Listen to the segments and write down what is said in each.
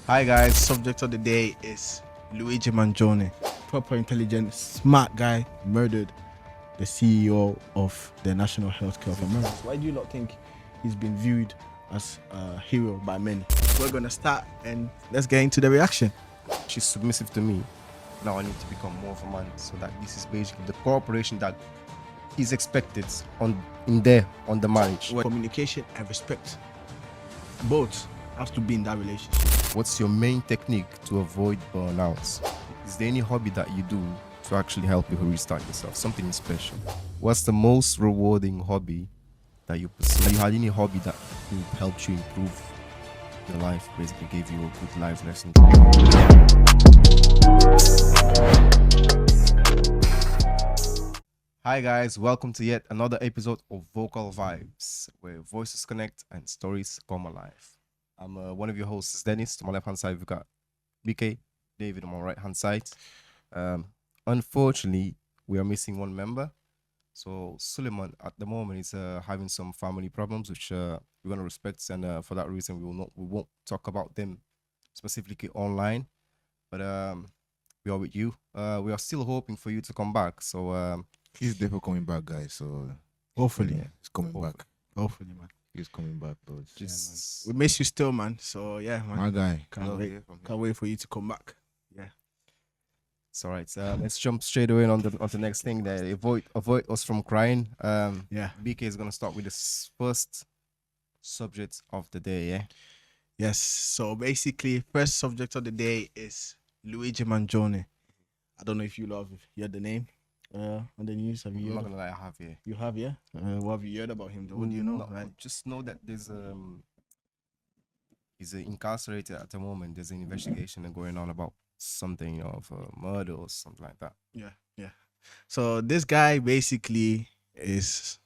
Hi guys, subject of the day is Luigi Mangione. Proper intelligent, smart guy murdered the CEO of the National Healthcare of America. Why do you not think he's been viewed as a hero by many? We're gonna start and let's get into the reaction. She's submissive to me. Now I need to become more of a man, so that this is basically the cooperation that is expected on the marriage. Communication and respect, both has to be in that relationship. What's your main technique to avoid burnouts? Is there any hobby that you do to actually help you restart yourself? Something special. What's the most rewarding hobby that you pursue? Have you had any hobby that helped you improve your life, basically gave you a good life lesson? Hi guys, welcome to yet another episode of Vocal Vibes, where voices connect and stories come alive. I'm one of your hosts, Dennis. To my left hand side, we've got BK, David on my right hand side. Unfortunately, we are missing one member. So Suleiman at the moment is having some family problems, which we're gonna respect, and for that reason, we won't talk about them specifically online. But we are with you. We are still hoping for you to come back. So he's definitely coming back, guys. So Hopefully, yeah, he's coming back. hopefully, man. He's coming back, bro. just We miss you still, man. So yeah, man. My guy. Can't wait for you to come back. Yeah. it's all right. Let's jump straight away on the next thing. There, avoid us from crying. Yeah. BK is gonna start with the first subject of the day. Yeah. Yes. So basically, first subject of the day is Luigi Mangione. I don't know if you heard the name on the news. Have you I'm not heard? gonna lie, I have here. You have, yeah. What have you heard about him? What do you know? No, just know that there's he's incarcerated at the moment. There's an investigation going on about something of murder or something like that. Yeah. So this guy basically is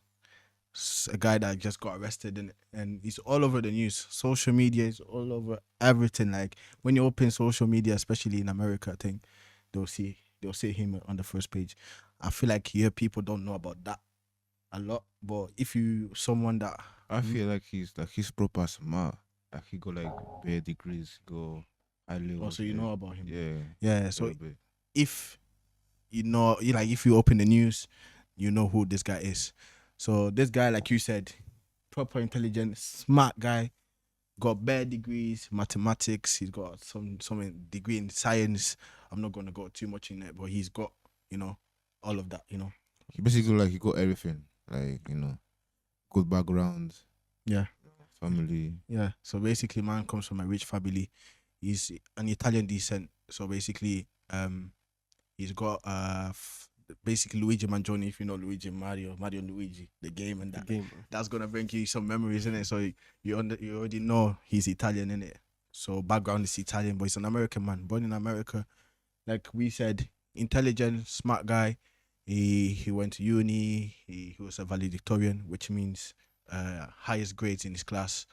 a guy that just got arrested and he's all over the news. Social media is all over everything. Like when you open social media, especially in America, I think they'll see him on the first page. I feel like here people don't know about that a lot. But if you someone that I feel like he's proper smart. Like he got like bare degrees, go high level. also you know about him. Yeah. Yeah. So little bit. if you know, if you open the news, you know who this guy is. So this guy, like you said, proper intelligent, smart guy, got bare degrees, mathematics. He's got some degree in science. I'm not gonna go too much in it, but he's got all of that. He basically he got everything. Like, good background, Yeah. family. Yeah. So basically, man comes from a rich family. He's an Italian descent. So basically, he's got basically Luigi Mangione. If you know Mario and Luigi, the game and that. The game. That's gonna bring you some memories in it. So you already know he's Italian in it. So background is Italian, but he's an American man, born in America. Like we said, intelligent, smart guy. He went to uni. He was a valedictorian, which means highest grades in his class.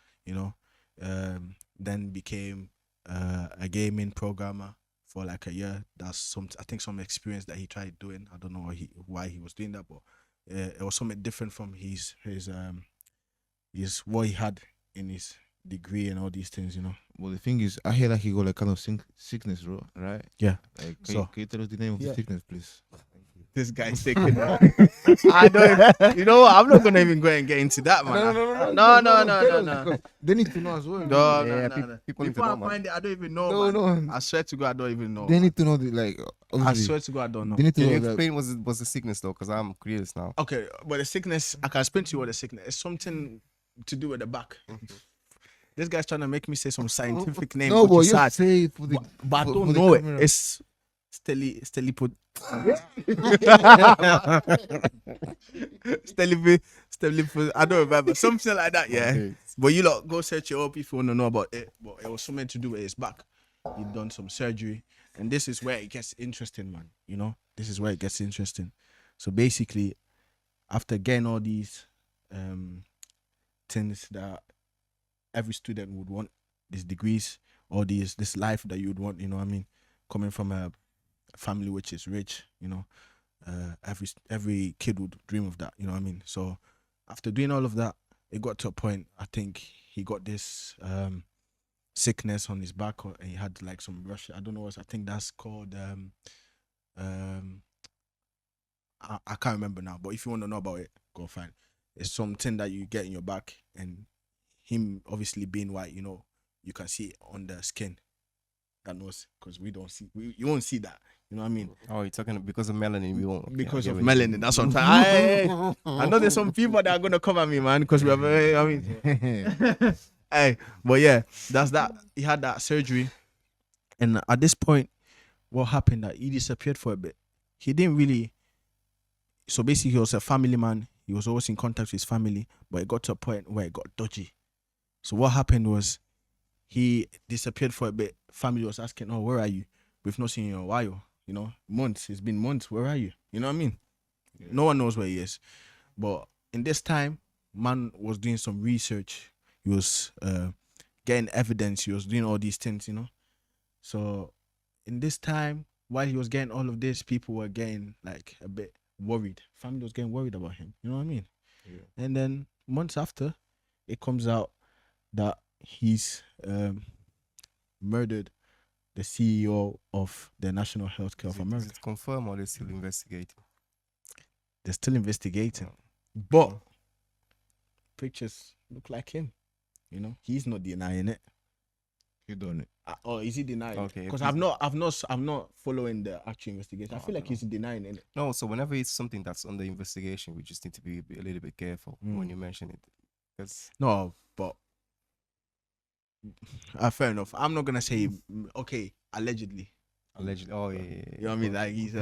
Then became a gaming programmer for like a year. That's some experience that he tried doing. I don't know why he was doing that, but it was something different from his what he had in his degree and all these things. Well, the thing is, I hear like he got like kind of sickness, bro. Right? Yeah. Like, So- can you tell us the name of Yeah. the sickness, please? This guy's taking that. I don't. You know what? I'm not gonna even go and get into that, man. No. They need to know as well. No. People need to Before know, I man. find it, I don't even know. No. I swear to God, I don't even know. They need to know the like. I Obviously, swear to God, I don't know. they need to Can you know that. explain what's the sickness though? Because I'm curious now. Okay, but the sickness, I can explain to you what the sickness is. Something to do with the back. This guy's trying to make me say some scientific name. No, which but is you sad. say it for the. But I for don't the know it. camera. It's Steli put. Steli put. I don't remember. Something like that, yeah. Okay. But you lot go search it up if you want to know about it. But it was something to do with his back. He'd done some surgery. And this is where it gets interesting, man. This is where it gets interesting. So basically, after getting all these things that every student would want, these degrees or this life that you would want, coming from a family which is rich, every kid would dream of that, So after doing all of that, it got to a point, I think he got this sickness on his back, and he had like some rush. I don't know what I think that's called. Um, I can't remember now. But if you want to know about it, go find. It's something that you get in your back, and him obviously being white, you can see it on the skin. That knows because we don't see. You won't see that. You know what I mean? Oh, you're talking because of melanin. We won't. Okay, I Because get of what you mean. melanin. That's what I'm saying. I know there's some people that are gonna come at me, man, because we are very. I mean, hey, but yeah, that's that. He had that surgery, and at this point, what happened? That he disappeared for a bit. He didn't really. So basically, he was a family man. He was always in contact with his family, but it got to a point where it got dodgy. So what happened was he disappeared for a bit. Family was asking, "Oh, where are you? We've not seen you in a while. Months. It's been months. Where are you? You know what I mean?" Yeah. No one knows where he is. But in this time, man was doing some research. He was getting evidence. He was doing all these things, So in this time, while he was getting all of this, people were getting like a bit worried. Family was getting worried about him. You know what I mean? Yeah. And then months after, it comes out that he's murdered the CEO of the National Healthcare of Is America. it confirmed or they still investigating? They're still investigating. Oh. But pictures look like him. He's not denying it. He done it. Or is he denying? Okay, Because if I'm not following the actual investigation. I Oh, feel like no. he's denying it. No, so whenever it's something that's under investigation, we just need to be a little bit careful when you mention it. Because No, but fair enough. I'm not gonna say okay. Allegedly, allegedly, oh yeah, yeah, yeah. you know what I mean. Like he's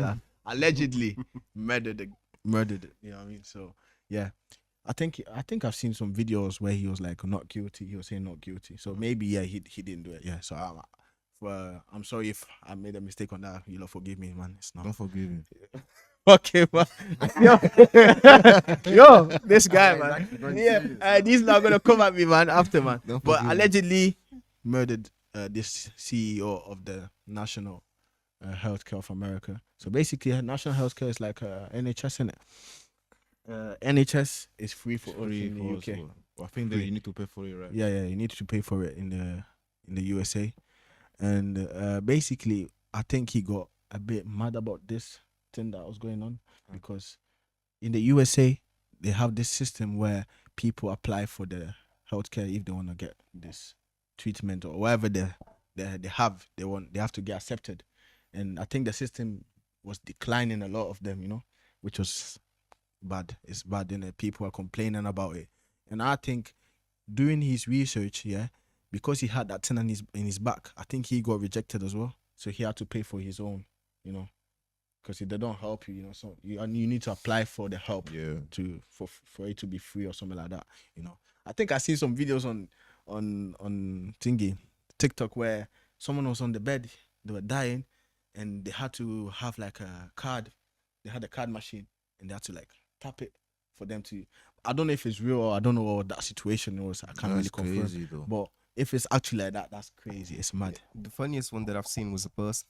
allegedly murdered. It, you know what I mean. So yeah, I think I've seen some videos where he was like not guilty. He was saying not guilty. So maybe he didn't do it. Yeah. So I'm sorry if I made a mistake on that. You'll forgive me, man. It's not. Don't forgive him. Okay, man. Yo, this guy, man. Yeah, he's not gonna come at me, man. After, man. Don't But forgive him. allegedly murdered this CEO of the National Healthcare of America. So basically, National Healthcare is like NHS, isn't it? NHS is free for us Free in the for UK. us, but I think that Free. you need to pay for it, right? Yeah, you need to pay for it in the USA, and basically, I think he got a bit mad about this thing that was going on because in the USA they have this system where people apply for the healthcare if they want to get this treatment or whatever they have to get accepted, and I think the system was declining a lot of them, which was bad. It's bad, and people are complaining about it, and I think doing his research, yeah, because he had that thing in his back, I think he got rejected as well. So he had to pay for his own, because if they don't help you, so you need to apply for the help Yeah. for it to be free or something like that. I think I see some videos on thingy TikTok where someone was on the bed, they were dying, and they had to have like a card. They had a card machine, and they had to like tap it for them to. I don't know if it's real or I don't know what that situation was. I can't really That's confirm. crazy though. But if it's actually like that, that's crazy. It's mad. the funniest one that I've seen was a person.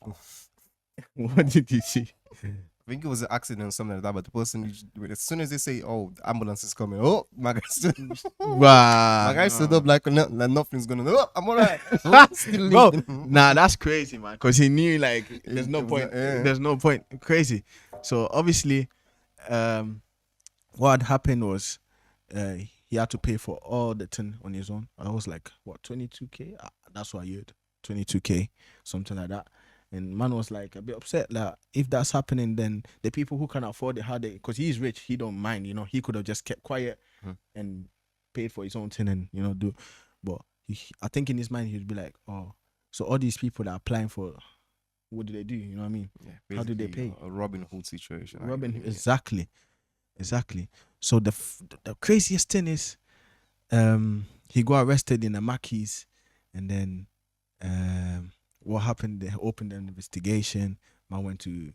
What did you see? I think it was an accident or something like that. But the person, as soon as they say, "Oh, the ambulance is coming," oh, my guy stood, Wow. my guy stood up like nothing's gonna. Oh, I'm alright. Still Bro, leaving. nah, that's crazy, man. Because he knew like there's It no was point. yeah. There's no point. Crazy. So obviously, what had happened was, he had to pay for all the thing on his own. I was like, what, 22K? That's what I heard. 22K, something like that. And man was like a bit upset that if that's happening, then the people who can afford it had it, because he's rich, he don't mind. He could have just kept quiet and paid for his own thing and do. But I think in his mind he'd be like, oh, so all these people that are applying for, what do they do? You know what I mean? Yeah, How do they basically, pay? A Robin Hood situation. I Robin, believe, yeah. exactly. So the craziest thing is, he got arrested in a Mackey's, and then what happened? They opened an investigation. Man went to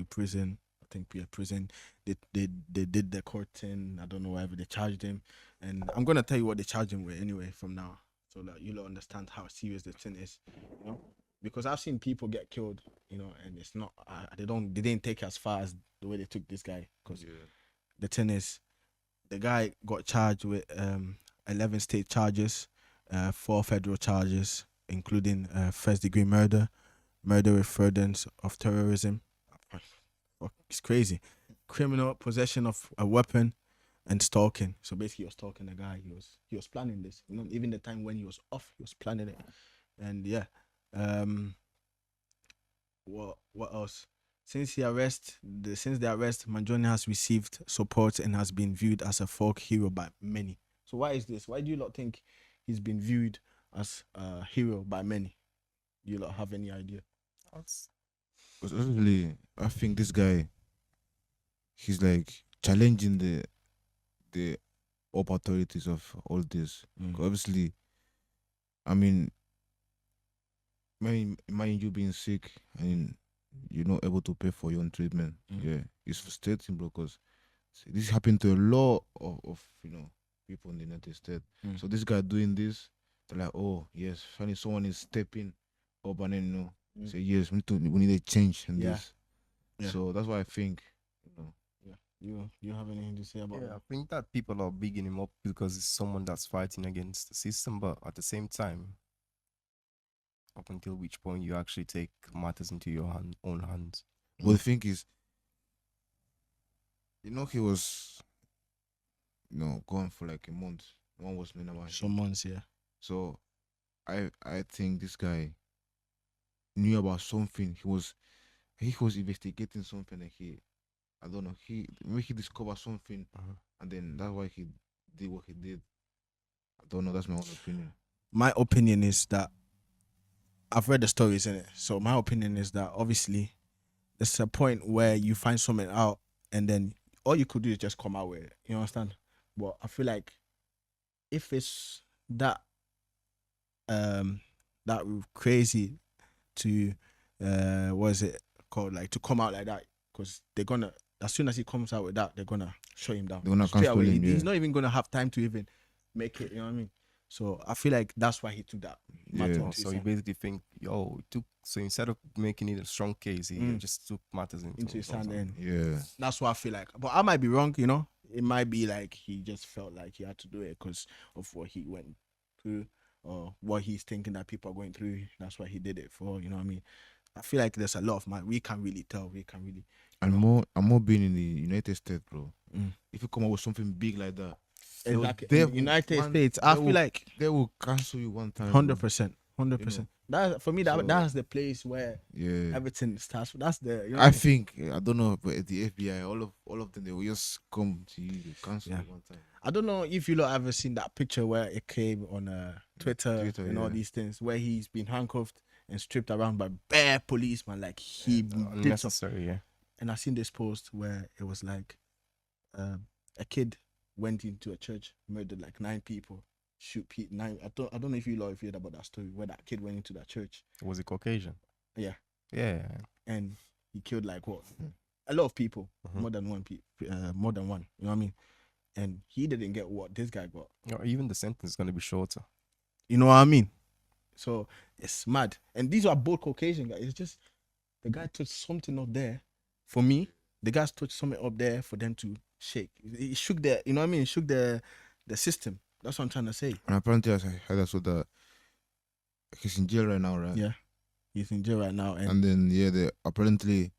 prison. I think prison. They did the court thing. I don't know whatever they charged him, and I'm gonna tell you what they charged him with anyway from now, so that you'll understand how serious the thing is. Because I've seen people get killed, and it's not. They didn't take it as far as the way they took this guy. Because the thing is, the guy got charged with 11 state charges, 4 federal charges, including first-degree murder, murder with furtherance of terrorism. Fuck, it's crazy. Criminal possession of a weapon and stalking. So basically, he was stalking the guy. He was planning this. You know, even the time when he was off, he was planning it. And yeah, what else? Since the arrest, Mangione has received support and has been viewed as a folk hero by many. So why is this? Why do you lot think he's been viewed as a hero by many? Do you lot have any idea? That's- Because honestly, I think this guy, he's like challenging the up authorities of all this. 'Cause obviously, I mean, imagine you being sick and you're not able to pay for your own treatment. Yeah, it's frustrating, bro. Because this happened to a lot of people in the United States. So this guy doing this, they're like, oh yes, finally someone is stepping up and then say yes, we need a change in Yeah. this. Yeah. So that's why I think, You have anything to say about Yeah, I that? think that people are bigging him up because it's someone that's fighting against the system, but at the same time, up until which point you actually take matters into your own hands. But the thing is, he was, gone for like a month. No one was knowing about him. Some months, yeah. So I think this guy knew about something. He was investigating something, and I don't know, maybe he discovered something, and then that's why he did what he did. I don't know. That's my own opinion. My opinion is that I've read the stories in it. So my opinion is that obviously there's a point where you find something out and then all you could do is just come out with it. You understand? But I feel like if it's that that crazy to what is it called, like to come out like that, because they're gonna, as soon as he comes out with that, they're gonna shut him down. They're gonna Straight cancel away. him, He's yeah. not even gonna have time to even make it. You know what I mean? So I feel like that's why he took that matter Yeah. into his So you hand. basically think, so instead of making it a strong case, he just took matters into his his own hand. hands. And Yeah. that's what I feel like. But I might be wrong, It might be like he just felt like he had to do it because of what he went through or what he's thinking that people are going through. That's why he did it for, you know what I mean? I feel like there's a lot of man. We can't really tell. We can't really. And more being in the United States, bro. Mm. If you come up with something big like that, Exactly. they In the will- United man, States, I they feel will- like they will cancel you one time. 100%. 100%. You know, That for me, so- that's the place where Yeah. everything starts. That's the. You know, I think I don't know, but the FBI, all of them, they will just come to you, they cancel Yeah. you one time. I don't know if you lot ever seen that picture where it came on Twitter and all yeah. these things where he's been handcuffed and stripped around by bare policemen, like he did something. Unnecessary, yeah. And I seen this post where it was like a kid went into a church, murdered like 9 people, shoot 9. I don't know if you lot have heard about that story where that kid went into that church. Was it Caucasian? Yeah. Yeah. And he killed like what? A lot of people, Mhm. more than one. More than one. You know what I mean? And he didn't get what this guy got. Or even the sentence is going to be shorter. You know what I mean? So it's mad. And these are both Caucasian guys. It's just the guy touched something up there. For me, the guys touched something up there for them to shake. It shook the, you know what I mean? It shook the system. That's what I'm trying to say. And apparently, I heard also that he's in jail right now, right? Yeah. He's in jail right now. And then apparently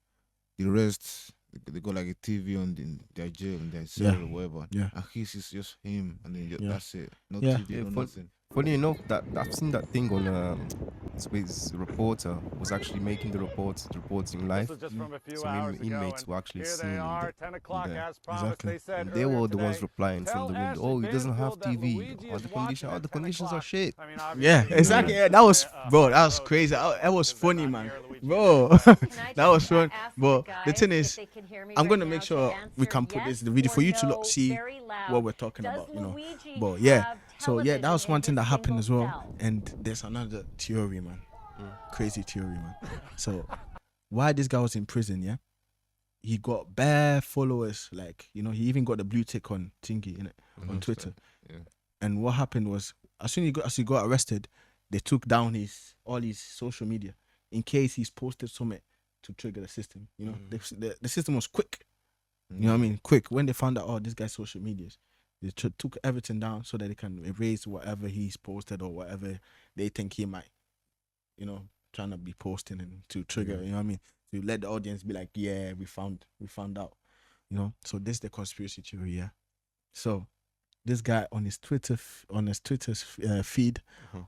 the rest, they got like a TV on their jail and their cell Yeah. or whatever. Yeah. And his is just him, and then Yeah. that's it. No Yeah. TV, Yeah, no fun- nothing. Funny enough, that I've seen that thing on his reporter was actually making the reports in live. This is just from a few Some hours ago, inmates and were actually here seeing they him are, 10 o'clock there. as promised. Exactly. They said And they were the ones earlier replying today, from the tell window, Ashley "Oh, he doesn't have Banfield that TV. Luigi All is the watching conditions, at all the 10 conditions are o'clock." shit." I mean, obviously, Yeah, he exactly. was, Yeah, that was, bro, that was road crazy. today That was because they're funny, not man. near Luigi. Bro, Can I that was just fun. ask But the the thing guys is, if they can hear me I'm right gonna now make to sure we answer can put yes the video for or you to no see very loud. what we're talking Does about, Luigi But yeah, have so yeah, that was television one in thing that his happened as single well. cell? And there's another theory, man. Crazy theory, man. So why this guy was in prison, yeah? He got bare followers, like, he even got the blue tick on Tinky in it on Twitter. Yeah. And what happened was, as soon as he got arrested, they took down all his social media in case he's posted something to trigger the system. The system was quick. You know what I mean? Quick. When they found out, oh, this guy's social medias, They took everything down so that they can erase whatever he's posted or whatever they think he might, trying to be posting and to trigger, you know what I mean? To let the audience be like, yeah, we found out, So this is the conspiracy theory, yeah. So this guy on his Twitter feed,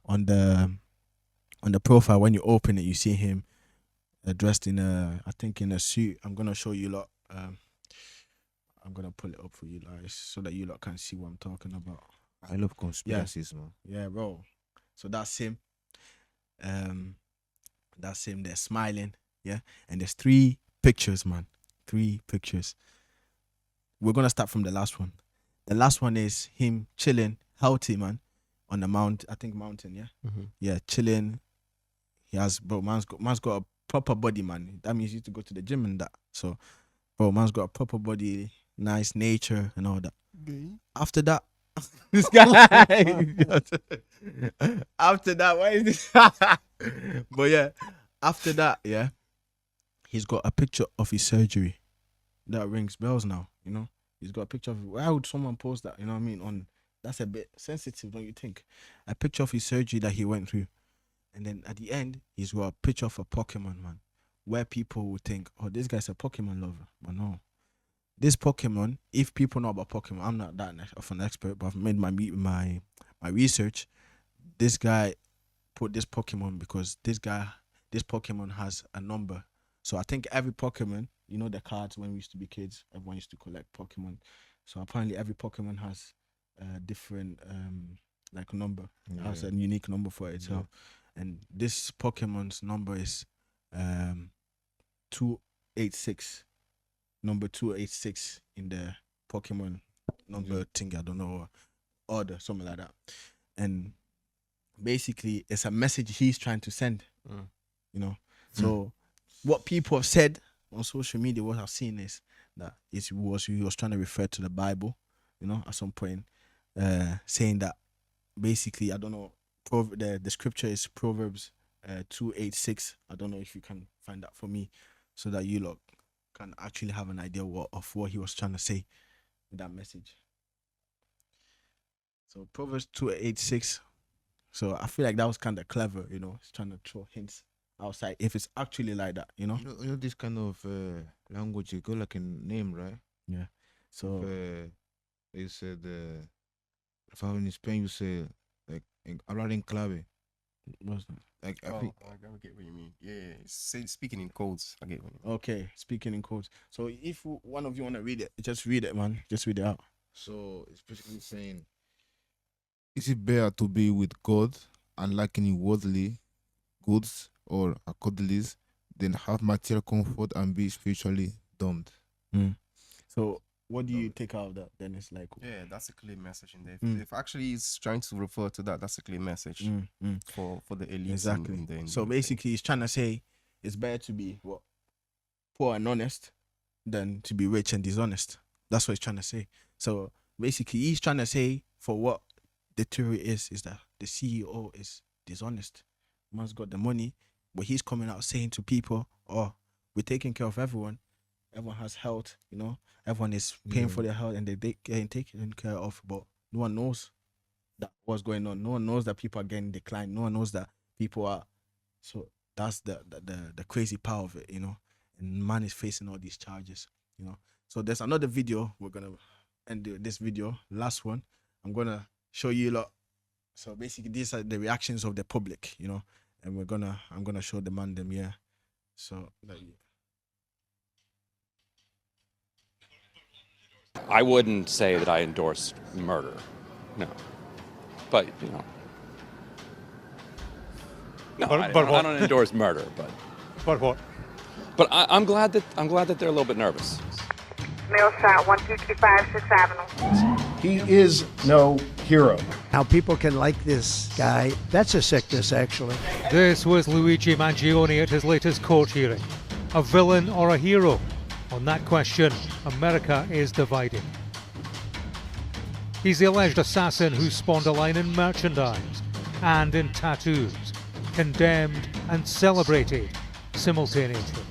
on the profile, when you open it, you see him dressed in a suit. I'm gonna show you lot. I'm gonna pull it up for you guys so that you lot can see what I'm talking about. I love conspiracies, man. Yeah, bro. So that's him. That's him. They're smiling. Yeah, and there's 3 pictures, man. 3 pictures. We're gonna start from the last one. The last one is him chilling, healthy, man, on the mountain. Yeah, yeah, chilling. He has, bro. Man's got a proper body, man. That means he used to go to the gym and that. So, bro, man's got a proper body, nice nature and all that. After that, this guy. After that, why is this? But yeah, after that, yeah, he's got a picture of his surgery. That rings bells now, He's got a picture of. Why would someone post that? You know what I mean? That's a bit sensitive, don't you think? A picture of his surgery that he went through. And then at the end, he's got a picture of a Pokemon, man, where people would think, oh, this guy's a Pokemon lover. But no. This Pokemon, if people know about Pokemon, I'm not that of an expert, but I've made my research. This guy put this Pokemon because this Pokemon has a number. So I think every Pokemon, the cards when we used to be kids, everyone used to collect Pokemon. So apparently every Pokemon has a different number. It has a unique number for itself. And this Pokemon's number is 286. Number 286 in the Pokemon number thing, I don't know, order, something like that. And basically, it's a message he's trying to send, So what people have said on social media, what I've seen is that he was trying to refer to the Bible, at some point, saying that basically, I don't know, the scripture is Proverbs 286. I don't know if you can find that for me so that you lot can actually have an idea of what he was trying to say with that message. So Proverbs 286. So I feel like that was kind of clever, It's trying to throw hints outside if it's actually like that, You know this kind of language, you go like a name, right? Yeah. So they said if I'm in Spain, you say like hablar en clave. What's that? Like I get what you mean. Yeah, speaking in codes. I get what you mean. Okay, speaking in codes. So if one of you want to read it, just read it, man. Just read it out. So it's basically saying, is it better to be with God and lacking worldly goods or accordingly than have material comfort and be spiritually doomed? So what do you take out of that? Then it's like, yeah, that's a clear message in there. If actually he's trying to refer to that, that's a clear message for the elites. Exactly. So basically, he's trying to say it's better to be poor and honest than to be rich and dishonest. That's what he's trying to say. So basically, he's trying to say for what the theory is that the CEO is dishonest. Man's got the money, but he's coming out saying to people, "Oh, we're taking care of everyone. Everyone has health, Everyone is paying for their health and they're getting taken care of, but no one knows that what's going on. No one knows that people are getting declined. No one knows that people are. So that's the crazy power of it, And man is facing all these charges, So there's another video. We're gonna end this video. Last one. I'm gonna show you a lot. So basically, these are the reactions of the public, and I'm gonna show the man them, yeah. So. I wouldn't say that I endorse murder, no. But no, I don't endorse murder, but. But what? But I'm glad that they're a little bit nervous. Mail shot 12356 Avenue. He is no hero. How people can like this guy, that's a sickness, actually. This was Luigi Mangione at his latest court hearing. A villain or a hero? On that question, America is divided. He's the alleged assassin who spawned a line in merchandise and in tattoos, condemned and celebrated simultaneously.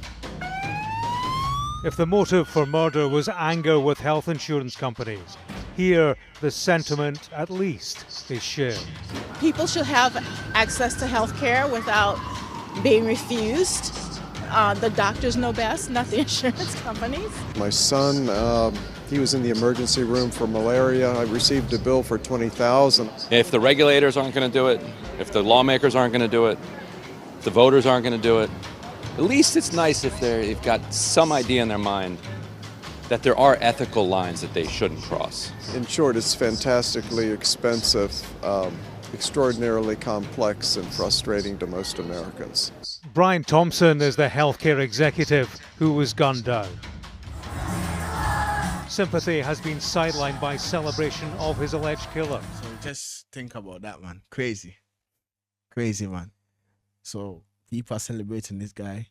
If the motive for murder was anger with health insurance companies, Here, the sentiment, at least, is shared. People should have access to health care without being refused. The doctors know best, not the insurance companies. My son, he was in the emergency room for malaria. I received a bill for $20,000. If the regulators aren't going to do it, if the lawmakers aren't going to do it, if the voters aren't going to do it, at least it's nice if they've got some idea in their mind that there are ethical lines that they shouldn't cross. In short, it's fantastically expensive, extraordinarily complex, and frustrating to most Americans. Brian Thompson is the healthcare executive who was gunned down. Sympathy has been sidelined by celebration of his alleged killer. So just think about that, man. Crazy. Crazy, man. So people are celebrating this guy,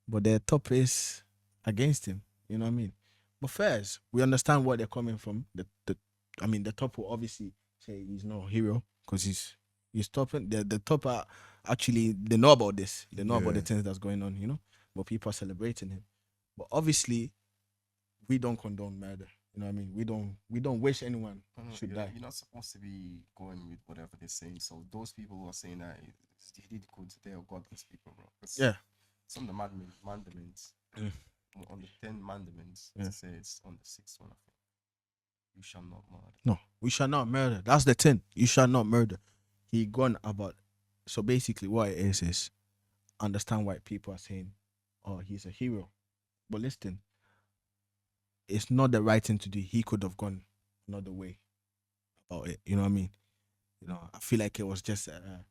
but their top is against him. You know what I mean? But first, we understand where they're coming from. The top will obviously say he's no hero because he's topping. The top are actually, they know about this. They know about the things that's going on, you know? But people are celebrating him. But obviously, we don't condone murder. You know what I mean? We don't wish anyone should die. You're not supposed to be going with whatever they're saying. So those people who are saying that he did good, they are godless people, bro. Yeah. Some of the mandaments, on the 10 mandaments, it says on the 6th one, I think, you shall not murder. No, we shall not murder. That's the thing. You shall not murder. He gone about. So basically, what it is understand why people are saying, "Oh, he's a hero," but listen, it's not the right thing to do. He could have gone another way about it. You know what I mean? You know, I feel like it was just an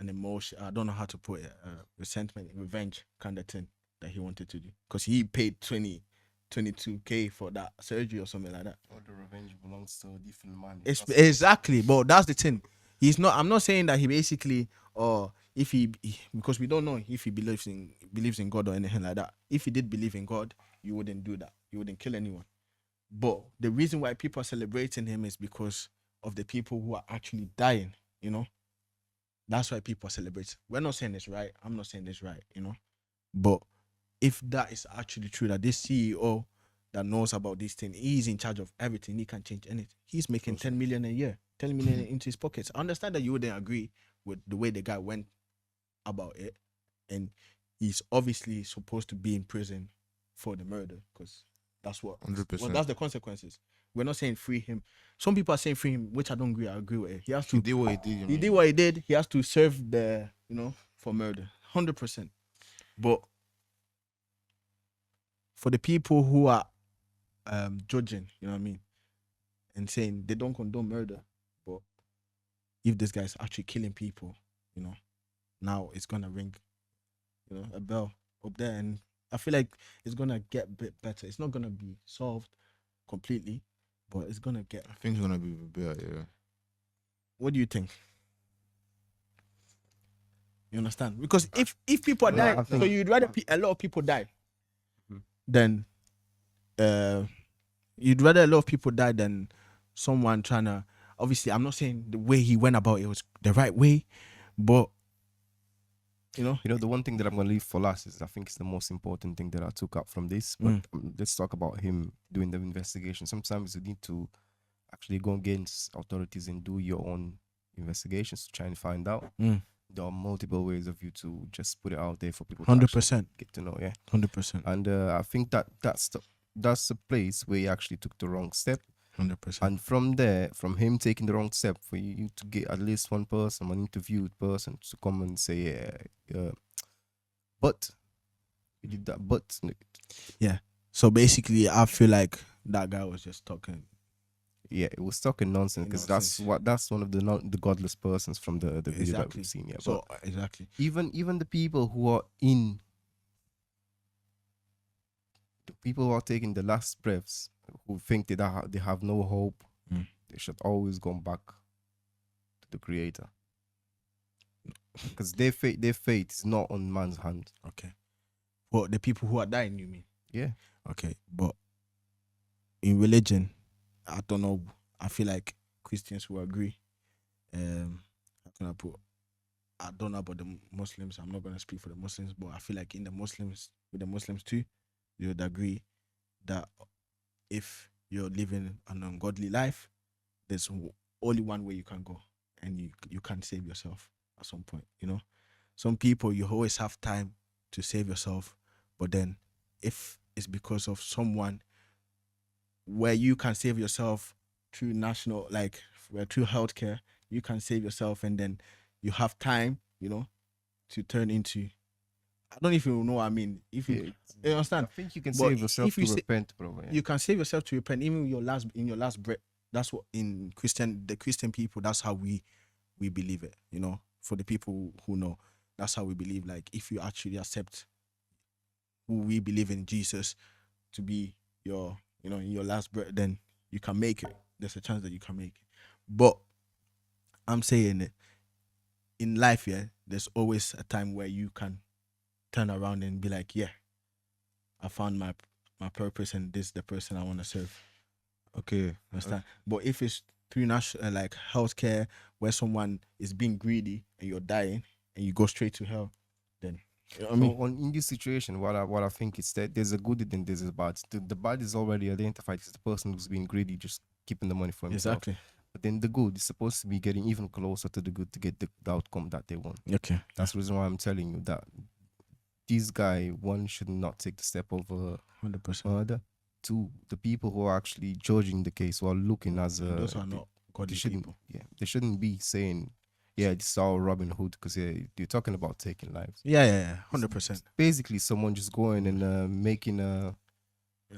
emotion. I don't know how to put it. Resentment, revenge kind of thing that he wanted to do because he paid 22K for that surgery or something like that. All the revenge belongs to a different man. Exactly, but that's the thing. He's not. I'm not saying that he basically, or if he because we don't know if he believes in God or anything like that. If he did believe in God, you wouldn't do that. You wouldn't kill anyone. But the reason why people are celebrating him is because of the people who are actually dying. You know, that's why people are celebrating. We're not saying it's right. I'm not saying it's right. You know, but if that is actually true, that this CEO that knows about this thing, he's in charge of everything. He can change anything. He's making 10 million a year, 10 million into his pockets. I understand that you wouldn't agree with the way the guy went about it, and he's obviously supposed to be in prison for the murder because that's what 100%. Well, that's the consequences. We're not saying free him. Some people are saying free him, which I don't agree. I agree with it. He has to. He did what he did. He did what he did. He has to serve the, for murder, 100%. But for the people who are judging, you know what I mean, and saying they don't condone murder, but if this guy is actually killing people, now it's gonna ring, a bell up there, and I feel like it's gonna get a bit better. It's not gonna be solved completely, but it's gonna get. I think it's gonna be better. Yeah. What do you think? You understand? Because if people are dying, so you'd rather a lot of people die than you'd rather a lot of people die than someone trying to. Obviously, I'm not saying the way he went about it was the right way, but the one thing that I'm gonna leave for last is I think it's the most important thing that I took up from this. But let's talk about him doing the investigation. Sometimes you need to actually go against authorities and do your own investigations to try and find out. There are multiple ways of you to just put it out there for people to 100% get to know. Yeah, 100%. And I think that's the place where he actually took the wrong step. 100%. And from there, from him taking the wrong step, for you to get at least one interviewed person to come and say, but you did that, but yeah. So basically, I feel like that guy was just talking. Yeah, it was talking nonsense because that's one of the godless persons from the video that we've seen. Yeah, so exactly. Even the people who are in, the people who are taking the last breaths, who think that they have no hope, they should always go back to the Creator, because their fate is not on man's hand. Okay. Well, the people who are dying, you mean? Yeah. Okay, but in religion, I don't know. I feel like Christians will agree. How can I put? I don't know about the Muslims. I'm not gonna speak for the Muslims, but I feel like with the Muslims too, they would agree that if you're living an ungodly life, there's only one way you can go, and you can't save yourself at some point. You know, some people you always have time to save yourself, but then if it's because of someone where you can save yourself through national, like where through healthcare, you can save yourself, and then you have time, you know, to turn into. I don't even know what I mean. If you, you understand, I think you can But save yourself if to you say- repent, bro. Yeah. you can save yourself to repent even in your last breath. That's what the Christian people, that's how we believe it, you know. For the people who know, that's how we believe. Like, if you actually accept who we believe in, Jesus, to be your, you know, in your last breath, then you can make it. There's a chance that you can make it. But I'm saying it, in life, yeah, there's always a time where you can turn around and be like, yeah, I found my purpose, and this is the person I want to serve. Okay. Understand? But if it's through like healthcare, where someone is being greedy and you're dying and you go straight to hell, then you know what I mean? So in this situation, what I think is that there's a good and there's a bad. The bad is already identified as the person who's being greedy, just keeping the money for himself. Exactly. But then the good is supposed to be getting even closer to the good to get the outcome that they want. Okay. That's the reason why I'm telling you that this guy, one, should not take the step over 100%. murder. Two, the people who are actually judging the case, who are looking as Those are not they godly shouldn't, people. yeah, they shouldn't be saying, yeah, this is our Robin Hood, because you're talking about taking lives. Yeah. 100%. Basically, someone just going and making a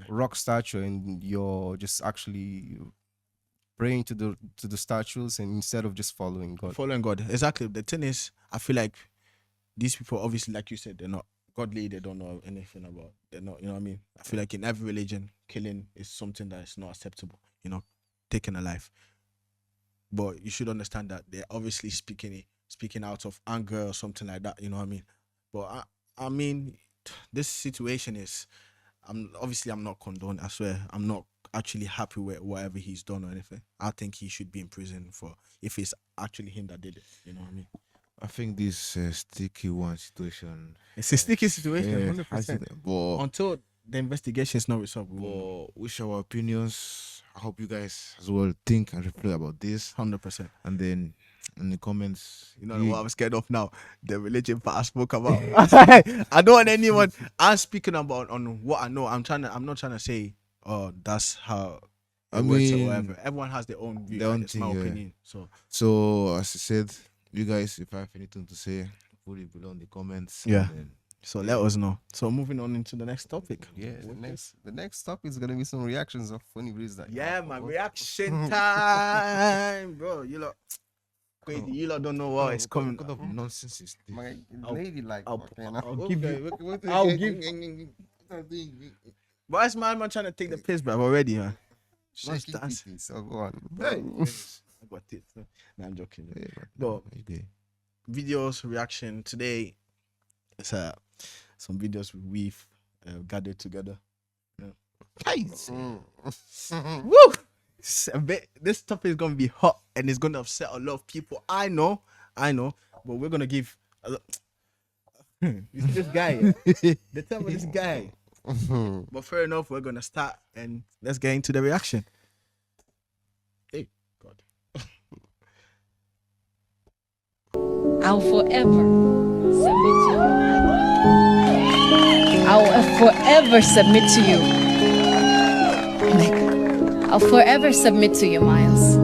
rock statue, and you're just actually praying to the statues, and instead of just following God. Following God. Exactly. The thing is, I feel like these people, obviously, like you said, they're not godly. They don't know anything about. They're not. You know what I mean? I feel like in every religion, killing is something that is not acceptable. You know, taking a life. But you should understand that they're obviously speaking out of anger or something like that. You know what I mean? But I mean, this situation is. I'm not condoned. I swear, I'm not actually happy with whatever he's done or anything. I think he should be in prison for if it's actually him that did it. You know what I mean? I think this sticky one situation. It's a sticky situation, Yeah, 100%. but Until the investigation is not resolved, we won't know. wish our opinions. I hope you guys as well think and reflect about this. 100%. And then in the comments, You know what I'm scared of now? The religion part I spoke about. I don't want anyone. I'm speaking about on what I know. I'm not trying to say, oh, that's how I it works or mean, whatever. Everyone has their own view. their own It's my thing, yeah. opinion. So So as I said, you guys, if I have anything to say, put it below in the comments. Yeah. And then, so let us know. So moving on into the next topic. Yeah, the next topic is gonna be some reactions of funny videos that. Yeah, my reaction time, bro. You lot, crazy. You lot don't know what is coming. What kind of nonsense is this? My lady like. I'll fucking- give you. I'll give. Why is my man trying to take the piss, bro? Already, huh? Just Just dance. keep it, so go on. Hey, I got it. Nah, I'm joking. hey, But okay. videos reaction today. It's some videos we've gathered together. Woo! It's a bit, this topic is gonna be hot and it's gonna upset a lot of people. I know, but we're gonna give a lot. It's this guy. They tell me this guy. But fair enough, we're gonna start and let's get into the reaction. Hey, God. I'll forever submit to you. I'll forever submit to you. I'll forever submit to you, Miles.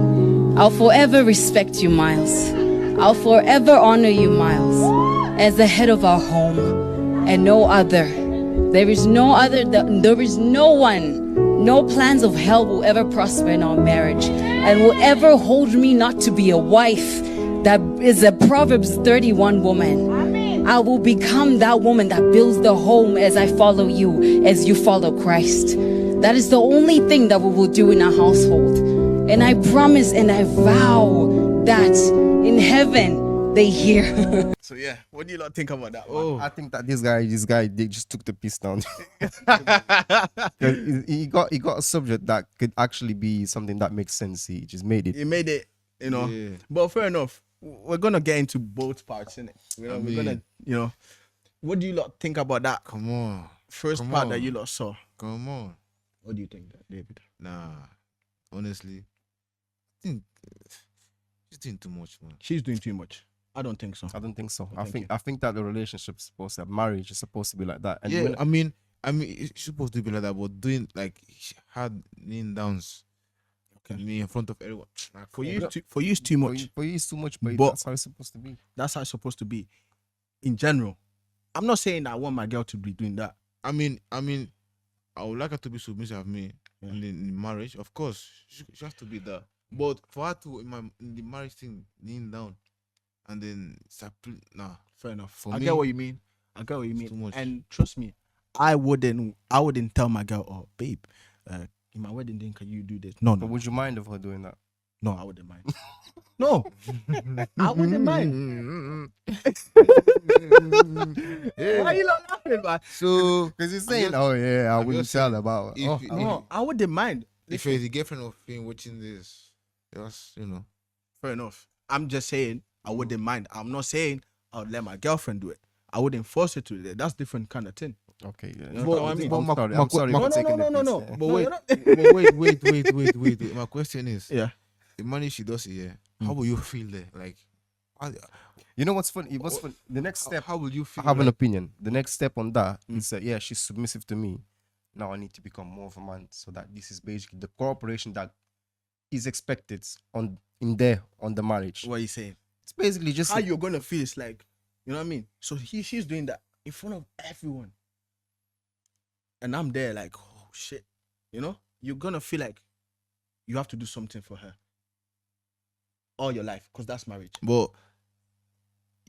I'll forever respect you, Miles. I'll forever honor you, Miles, as the head of our home and no other. There is no other, there is no one, no plans of hell will ever prosper in our marriage and will ever hold me not to be a wife that is a Proverbs 31 woman. I will become that woman that builds the home as I follow you, as you follow Christ. That is the only thing that we will do in our household. And I promise and I vow that in heaven they hear. So yeah, what do you lot think about that? Oh, I think that this guy, they just took the piss down. he got a subject that could actually be something that makes sense. He just made it. He made it, you know. Yeah. But fair enough. We're gonna get into both parts, innit? We're gonna, you know. What do you lot think about that come on, first Come part on. that you lot saw? come on. What do you think, David? Nah, honestly, I think she's doing too much, man. She's doing too much. I don't think so. I don't think so. Oh, I think that the relationship is supposed to, marriage is supposed to be like that. And Yeah, when- I mean, it's supposed to be like that, but doing like hard kneeling downs, me in front of everyone. Like, For come you, on. for you, it's too much. For you, it's too much, but But- that's how it's supposed to be. That's how it's supposed to be. In general, I'm not saying that I want my girl to be doing that. I mean, I would like her to be submissive of me in marriage. Of course, she has to be that. But for her to in the marriage thing, kneeling down, and then nah. Fair enough. For I me, get what you mean. I get what you it's mean. too much. And trust me, I wouldn't tell my girl, oh babe, in my wedding day, can you do this? No, But no, would you mind of her doing that? no, I wouldn't mind. No, I wouldn't mind. Why you not laughing, man? So, Because you're saying, oh yeah, I I'm wouldn't just tell saying, about. if- No, I wouldn't mind. if you're the girlfriend of him watching this, just Fair enough. I'm just saying I wouldn't mind. I'm not saying I would let my girlfriend do it. I wouldn't force her to do it. That's different kind of thing. Okay, yeah. You know what I mean? I'm sorry. I'm sorry. No, for no, taking no, the no, no, piss, no. yeah. But No, wait, you're not- wait. My question is, Yeah. the money she does it, how will you feel there? Like, You know what's funny? What's funny? The next step. how will you I feel? have an like, opinion. The next step on that is that yeah, she's submissive to me. Now I need to become more of a man, so that this is basically the cooperation that is expected on the marriage. What are you saying? It's basically just How you're gonna feel is like, you know what I mean? So she's doing that in front of everyone. And I'm there like, oh shit. You know? You're gonna feel like you have to do something for her. All your life, because that's marriage. but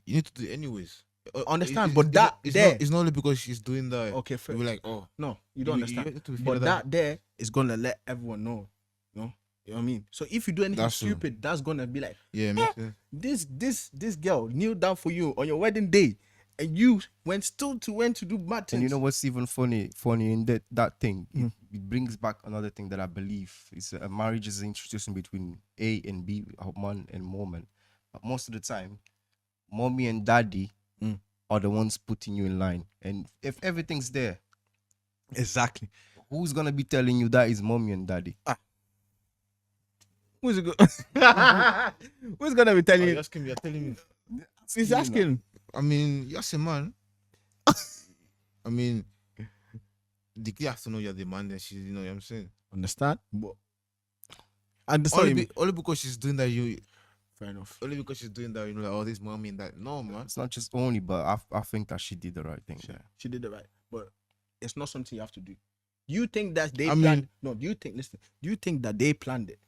you need to do it anyways. Understand, but that there- it's not only because she's doing that. Okay, fair. You'll be like, oh, No, you don't You understand. have to feel But that. that there is gonna let everyone know. You know what I mean? So if you do anything That's true. stupid, that's gonna be like, yeah, makes sense. this girl kneeled down for you on your wedding day, and you went to do mad things. And you know what's even funny in that thing? It brings back another thing that I believe is a marriage is an institution between A and B, a man and woman. But most of the time, mommy and daddy are the ones putting you in line. And if everything's there, Exactly. who's gonna be telling you that is mommy and daddy? Who's it Who's gonna be telling you? You're telling me. He's asking. I mean, you're a man. I mean, the girl has to know you're the man, then she's, you know what I'm saying? Understand? But I understand. Only because she's doing that, Fair enough. only because she's doing that, like, oh, this mommy and that. No, man. It's not just only, but I think that she did the right thing. Yeah. She did it right, but it's not something you have to do. You think that they I planned? mean- No. Do you think that they planned it,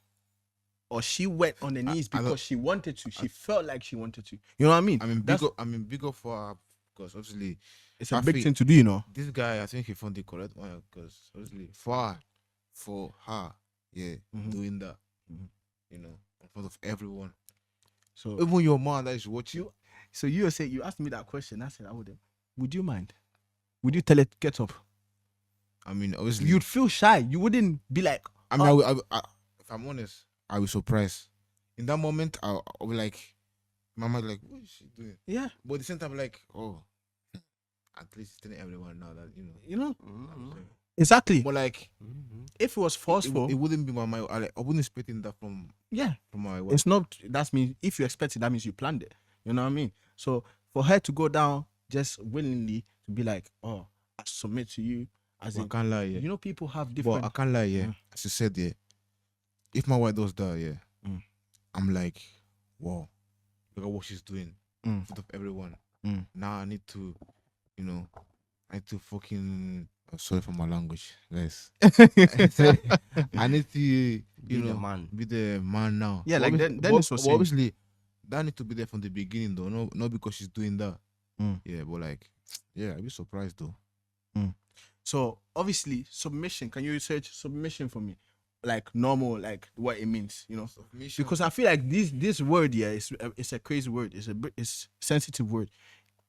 or she went on her knees I don't- because she wanted to? She felt like she wanted to. You know what I mean? I mean, That's- big up for her, because obviously, it's a I big think- thing to do, you know. this guy, I think he found the correct one, because obviously, for her, yeah, doing that, you know, in front of everyone. So, Even your mom that is watching. so you asked me that question. I said I wouldn't. Would you mind? Would you tell it get up? I mean, obviously, You'd feel shy. You wouldn't be like. I mean, if I'm honest, I was surprised. In that moment, I'll be like, Mama, like, what is she doing? Yeah. But at the same time, like, oh, at least it's telling everyone now that, You know. Exactly. But like, If it was forceful, it wouldn't be I wouldn't expect that from yeah. my wife. It's not. That means if you expect it, that means you planned it. You know what I mean? So for her to go down just willingly to be like, oh, I submit to you, as But I in, can't lie, yeah. you know, people have But different. I can't lie, yeah. As you said, yeah. If my wife does that, yeah, I'm like, wow, look at what she's doing in front of everyone. Now I need to, you know, fucking. I'm sorry for my language, guys. I need to, you know, be the man now. Yeah, like then but it's so same. obviously, that need to be there from the beginning, though. No, not because she's doing that. Yeah, but like, yeah, I'd be surprised though. So obviously, submission. Can you research submission for me? Like normal, like what it means, you know? Submission. Because I feel like this word, yeah, it's a crazy word. It's sensitive word,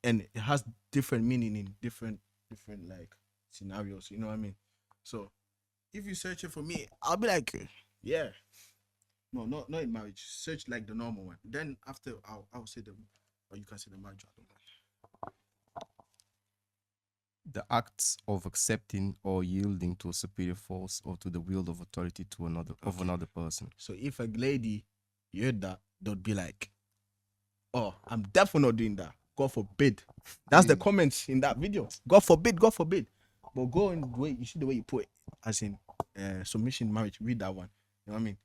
and it has different meaning in different like scenarios. You know what I mean? So if you search it for me, I'll be like, yeah. No, not in marriage. Search like the normal one. Then after I'll say the, or you can say the marriage. I don't know. The acts of accepting or yielding to a superior force or to the will of authority to another person. So if a lady heard that, they'd be like, "Oh, I'm definitely not doing that. God forbid." That's the comments in that video. God forbid, God forbid. But go in the way you see the way you put it, as in submission in marriage. Read that one. You know what I mean?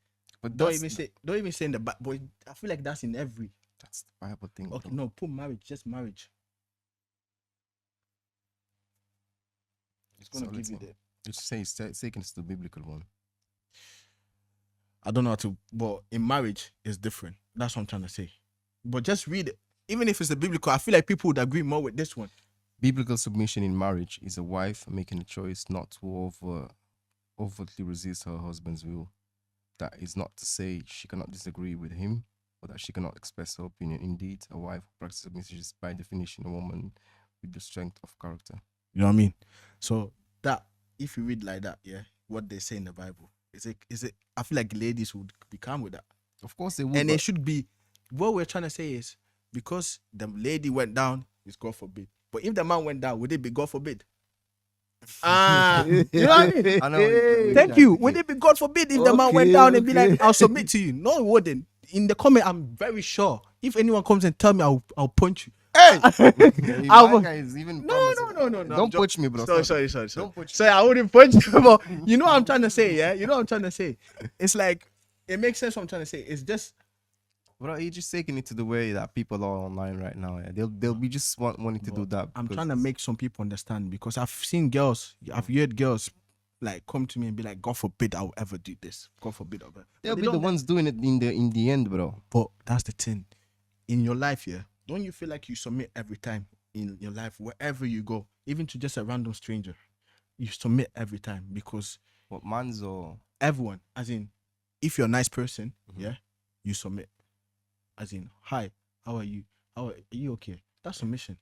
But Don't even say in the back. But I feel like that's in every. That's the Bible thing. Okay, bro. no, put marriage, just marriage. It's gonna give you the. Just say it's taken to the biblical one. I don't know how to, but in marriage it's different. That's what I'm trying to say. But just read it. Even if it's a biblical, I feel like people would agree more with this one. Biblical submission in marriage is a wife making a choice not to overtly resist her husband's will. That is not to say she cannot disagree with him or that she cannot express her opinion. Indeed, a wife who practices submission is by definition a woman with the strength of character. You know what I mean? So that if you read like that, yeah, what they say in the Bible, is it? I feel like ladies would be calm with that. Of course they would. And it should be. What we're trying to say is because the lady went down, it's God forbid. But if the man went down, would it be God forbid? You know what I mean? I know. Thank you. Would it be God forbid if the man went down and be like, "I'll submit to you"? No, it wouldn't. In the comment, I'm very sure. If anyone comes and tell me, I'll punch you. Hey, I guys, even no. Don't punch me, bro. Sorry. Don't punch Sorry, I wouldn't punch you. But you know what I'm trying to say, yeah? You know what I'm trying to say? It's like, it makes sense what I'm trying to say. It's just, bro, you're just taking it to the way that people are online right now. Yeah? They'll be just wanting to do that. I'm trying to make some people understand because I've seen girls, I've heard girls like come to me and be like, "God forbid I'll ever do this. God forbid I'll ever." They'll be the ones doing it in the end, bro. But that's the thing. In your life, yeah, don't you feel like you submit every time in your life, wherever you go, even to just a random stranger? You submit every time because what man's or everyone, as in, if you're a nice person, yeah, you submit. As in, "Hi, how are you? Are you okay?" That's submission.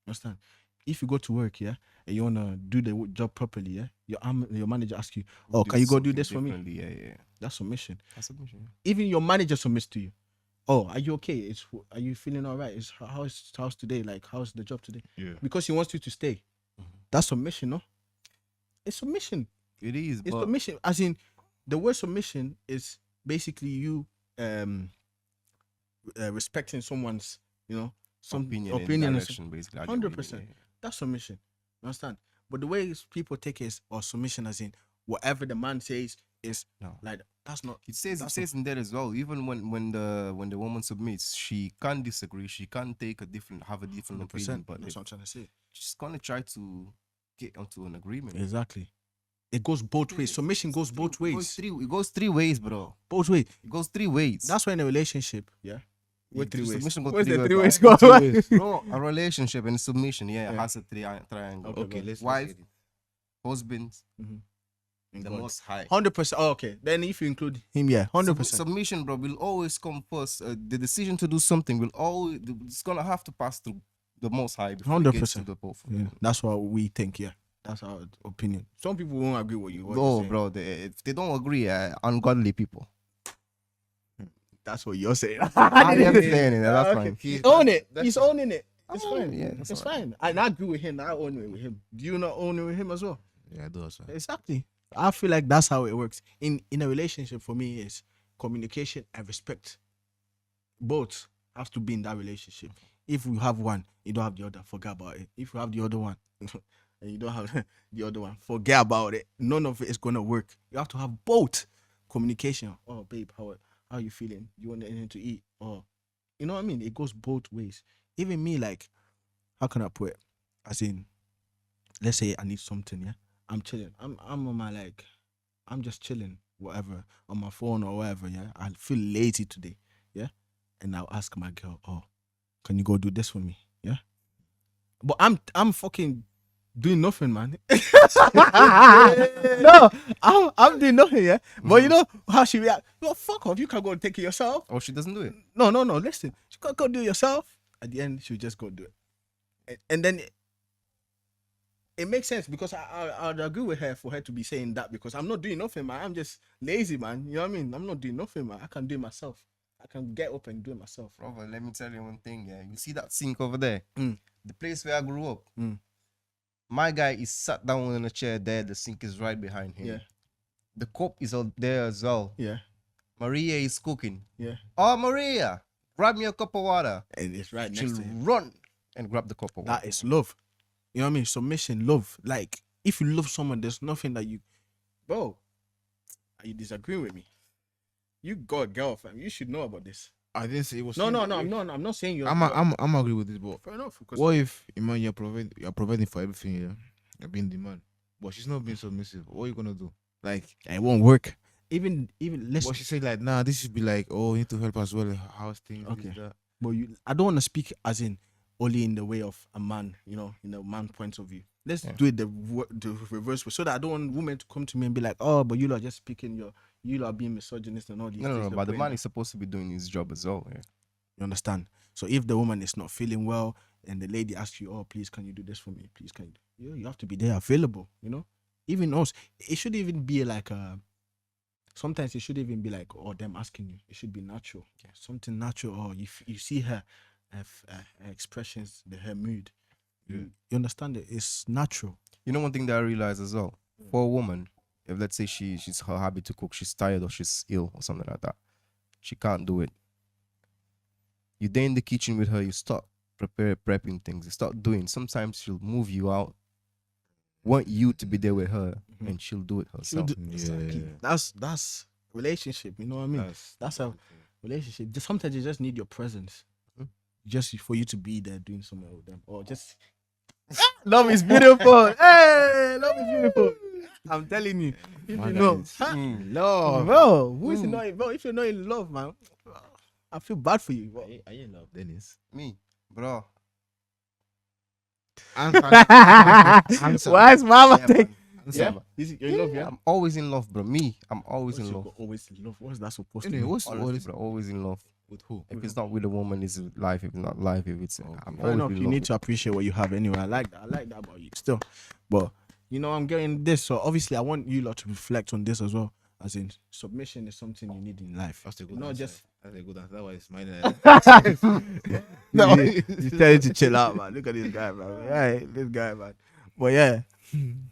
Understand? If you go to work, yeah, and you wanna do the job properly, yeah, your manager asks you, "Oh, can you go do this for me?" Yeah. That's submission. That's submission. Yeah. Even your manager submits to you. "Oh, are you okay? Are you feeling all right? How's today? Like, how's the job today?" Yeah. Because he wants you to stay. That's submission, no? It's submission. It is. It's submission. As in, the word submission is basically you respecting someone's, some opinion, basically. 100%. That's submission. You understand? But the way people take it is, or submission, as in whatever the man says is like that's not. It says in there as well. Even when the woman submits, she can't disagree. She can't have a different opinion. But that's what I'm trying to say. She's gonna try to get onto an agreement. Exactly. It goes both ways. Submission goes both ways. It goes three ways, bro. Both ways. It goes 3 ways. That's why in a relationship, yeah. What 3 ways? Submission goes Where's the 3 ways, ways go? Bro, a relationship and submission, it has a triangle. Okay, wife, husband, And the God. most high. 100%. Oh, okay. Then if you include him, yeah, 100%. Submission, bro, will always come first. The decision to do something will always, it's gonna have to pass through the most high before it gets to 100%. the both. Yeah, that's what we think. Yeah, that's our opinion. Some people won't agree with you. No, bro, if they don't agree, ungodly people. That's what you're saying. I am saying it. That's Okay. fine. He's owning it. He's owning it. It's fine. Yeah, It's fine. And I agree with him. I own it with him. Do you not own it with him as well? Yeah, I do also. Exactly. I feel like that's how it works. In a relationship, for me, is communication and respect. Both have to be in that relationship. If you have one, you don't have the other, forget about it. If you have the other one, and you don't have the other one, forget about it. None of it is gonna work. You have to have both. Communication. "Oh, babe, how are you feeling? You want anything to eat?" Or, you know what I mean? It goes both ways. Even me, like, how can I put it? As in, let's say I need something, yeah? I'm chilling. I'm on my, like, I'm just chilling, whatever, on my phone or whatever, yeah? I feel lazy today, yeah? And I'll ask my girl, "Oh, can you go do this for me?" Yeah? But I'm fucking doing nothing, man. No, I'm doing nothing, yeah? But you know how she react? "Well, fuck off, you can go and take it yourself." Oh, she doesn't do it? No, listen. She can't go do it yourself. At the end, she'll just go do it. And then it makes sense because I'd agree with her for her to be saying that because I'm not doing nothing, man. I'm just lazy, man. You know what I mean? I'm not doing nothing, man. I can do it myself. I can get up and do it myself. Brother, let me tell you one thing, yeah. You see that sink over there? The place where I grew up? My guy is sat down in a chair there. The sink is right behind him. Yeah. The cup is out there as well. Yeah. Maria is cooking. Yeah. Oh, Maria, grab me a cup of water. And it's right She'll next to him. run and grab the cup of water. That is love. You know what I mean? Submission, love. Like, if you love someone, there's nothing that you, bro, are you disagreeing with me? You got a girl, fam. You should know about this. I didn't say it was. No. I'm not saying you're. I'm agree with this, but fair enough. Because what if, man, you're providing for everything, yeah? You're being the man, but she's not being submissive. What are you gonna do? Like, it won't work. Even let's. But she said like, nah, this should be like, oh, you need to help as well. How's things? Okay. This, that. But I don't want to speak as in only in the way of a man, you know, in a man point of view. Let's do it the reverse way, so that I don't want women to come to me and be like, oh, but you lot just speaking you lot being misogynist and all these things. No, but the man is supposed to be doing his job as well. Yeah. You understand? So if the woman is not feeling well and the lady asks you, oh, please, can you do this for me? Please, can you? You have to be there available, you know? Even us, it should even be like sometimes it should even be like, oh, them asking you. It should be natural. Yeah. Something natural. Or if you see her expressions, her mood. You understand it? It's natural. You know one thing that I realize as well, for a woman, if let's say she's her habit to cook, she's tired or she's ill or something like that, she can't do it. You're there in the kitchen with her, you start prepping things, you start doing. Sometimes she'll move you out, want you to be there with her, and she'll do it herself. Exactly. That's relationship. You know what I mean? That's a relationship. Sometimes you just need your presence, just for you to be there doing something with them, or just. Love is beautiful. Hey, love is beautiful. I'm telling you. If you know, love, bro. Who is not, bro? If you're not in love, man, I feel bad for you. Bro. Are you in love, Dennis? Me, bro. Answer. Why is mama take? Yeah. You're in love, yeah? I'm always in love, bro. Me, I'm always in love. Always in love. What's that supposed to Anyway, mean? what's Bro, always in love. with who? If it's not with a woman, it's with life. If it's not life, if it's I'm Fair always enough. with You love. need to appreciate what you have anyway. I like that about you still. But you know, I'm getting this. So obviously I want you lot to reflect on this as well. As in, submission is something you need in life. That's a good Not answer. just That's a good answer. That's why it's smiling. no, he's telling you to chill out, man. Look at this guy, man. Hey, this guy, man. But yeah,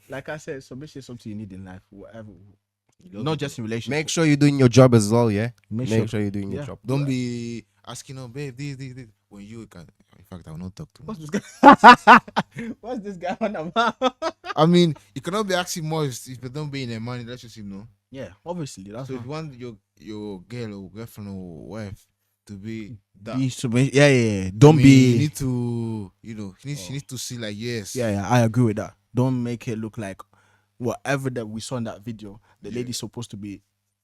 like I said, submission is something you need in life, whatever. Not just in relationships. Make sure you're doing your job as well, yeah? Make Make sure- sure you're doing your yeah. job. Don't be asking, oh, babe, this. When you can. In fact, I will not talk to What's you. this guy? What's this guy on about? I mean, you cannot be asking more if you don't be in a money relationship, no? Yeah, obviously. That's So if what you want your girl or girlfriend or wife to be that, be submission. Yeah. Don't I mean, be. You need to, she needs to see like, yes. Yeah, I agree with that. Don't make it look like whatever that we saw in that video. The lady's supposed to be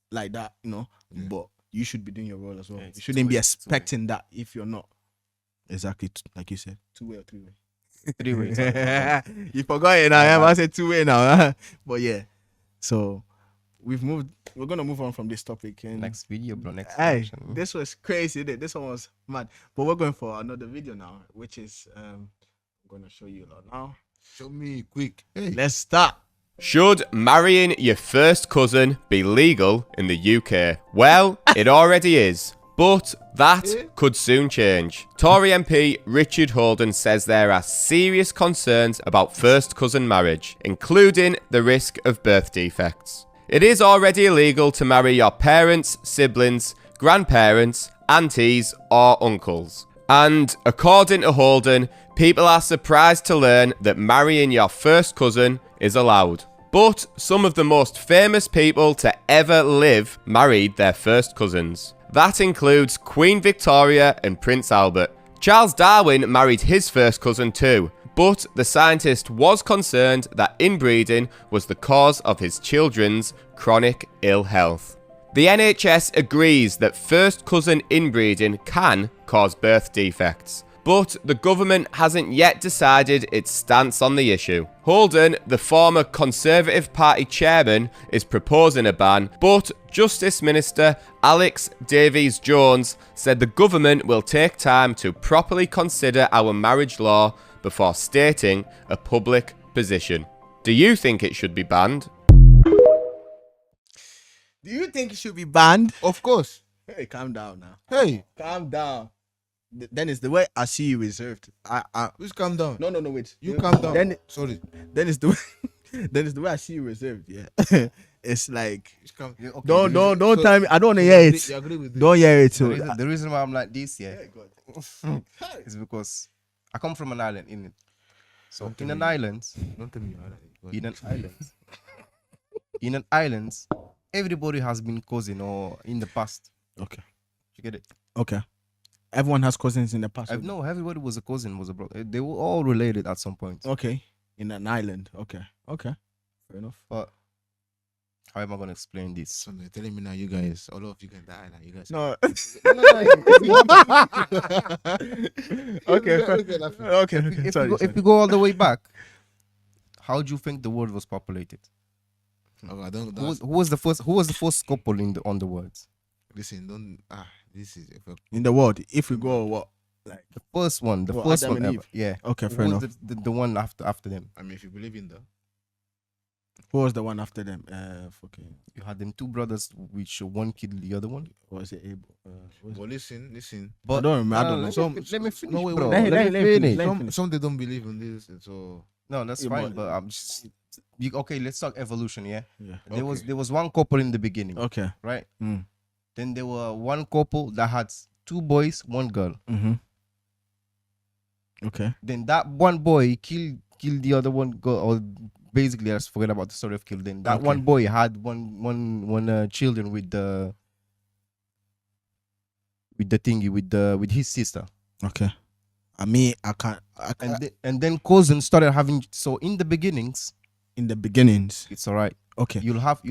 like that, you know. Yeah. But you should be doing your role as well. Yeah, You it's shouldn't be two-way, expecting that if you're not. Exactly, like you said, 2-way or 3-way. 3 ways. You forgot it now. Yeah, I said 2-way now. But yeah, so we're gonna move on from this topic. And Next video, bro. Next hey, action. this was crazy. This one was mad. But we're going for another video now, which is I'm gonna show you a lot now. Show me quick. Hey. Let's start. Should marrying your first cousin be legal in the UK? Well, it already is. But that could soon change. Tory MP Richard Holden says there are serious concerns about first cousin marriage, including the risk of birth defects. It is already illegal to marry your parents, siblings, grandparents, aunties, or uncles. And according to Holden, people are surprised to learn that marrying your first cousin is allowed. But some of the most famous people to ever live married their first cousins. That includes Queen Victoria and Prince Albert. Charles Darwin married his first cousin too, but the scientist was concerned that inbreeding was the cause of his children's chronic ill health. The NHS agrees that first cousin inbreeding can cause birth defects, but the government hasn't yet decided its stance on the issue. Holden, the former Conservative Party chairman, is proposing a ban, but Justice Minister Alex Davies-Jones said the government will take time to properly consider our marriage law before stating a public position. Do you think it should be banned? Do you think it should be banned? Of course. Hey, calm down now. Hey. Calm down. then it's the way I see you reserved. Please calm down. No, wait. You calm down. Then Sorry. then it's the way then it's the way I see you reserved. Yeah, it's like Please calm. Yeah, okay, don't the reason- don't so- tell me. I don't want to You hear agree- it. You agree with Don't hear it. the So reason, the reason why I'm like this, yeah, God. is because I come from an island, in it. So Don't in tell an me. island, Don't tell me. in an island, in an island, everybody has been cousin or in the past. Okay. You get it? Okay. Everyone has cousins in the past. No, everybody was a cousin, was a brother. They were all related at some point. Okay. In an island. Okay. Okay. Fair enough. But how am I gonna explain this? So you're telling me now, you guys, all of you can die now. You guys. No. Okay, Okay. If, Sorry. if you go all the way back, how do you think the world was populated? Oh, I don't. Who was the first? Who was the first couple on the world? Listen, don't. This is. In the world, if we go what? Like The first one. The Well, first Adam one and ever. Eve. Yeah. Okay, Who fair was enough. the one after them? I mean, if you believe in that. Who was the one after them? Fucking You had them two brothers, which one killed the other one. what was it Abel? But listen. I don't remember. I don't know. Let me finish, No, wait, bro. wait, Let me finish. Some they don't believe in this, and so No, that's Yeah, fine. but- But I'm just okay. Let's talk evolution. Yeah. Yeah. There was one couple in the beginning, Okay. right? Mm. Then there were one couple that had two boys, one girl. Mm-hmm. Okay. Then that one boy killed the other one girl, or basically, let's forget about the story of kill. Then that Okay. one boy had one children with the thingy with his sister, Okay. I mean, I can't. and then cousin started having. So in the beginnings, In the beginnings. it's all right. Okay. You'll have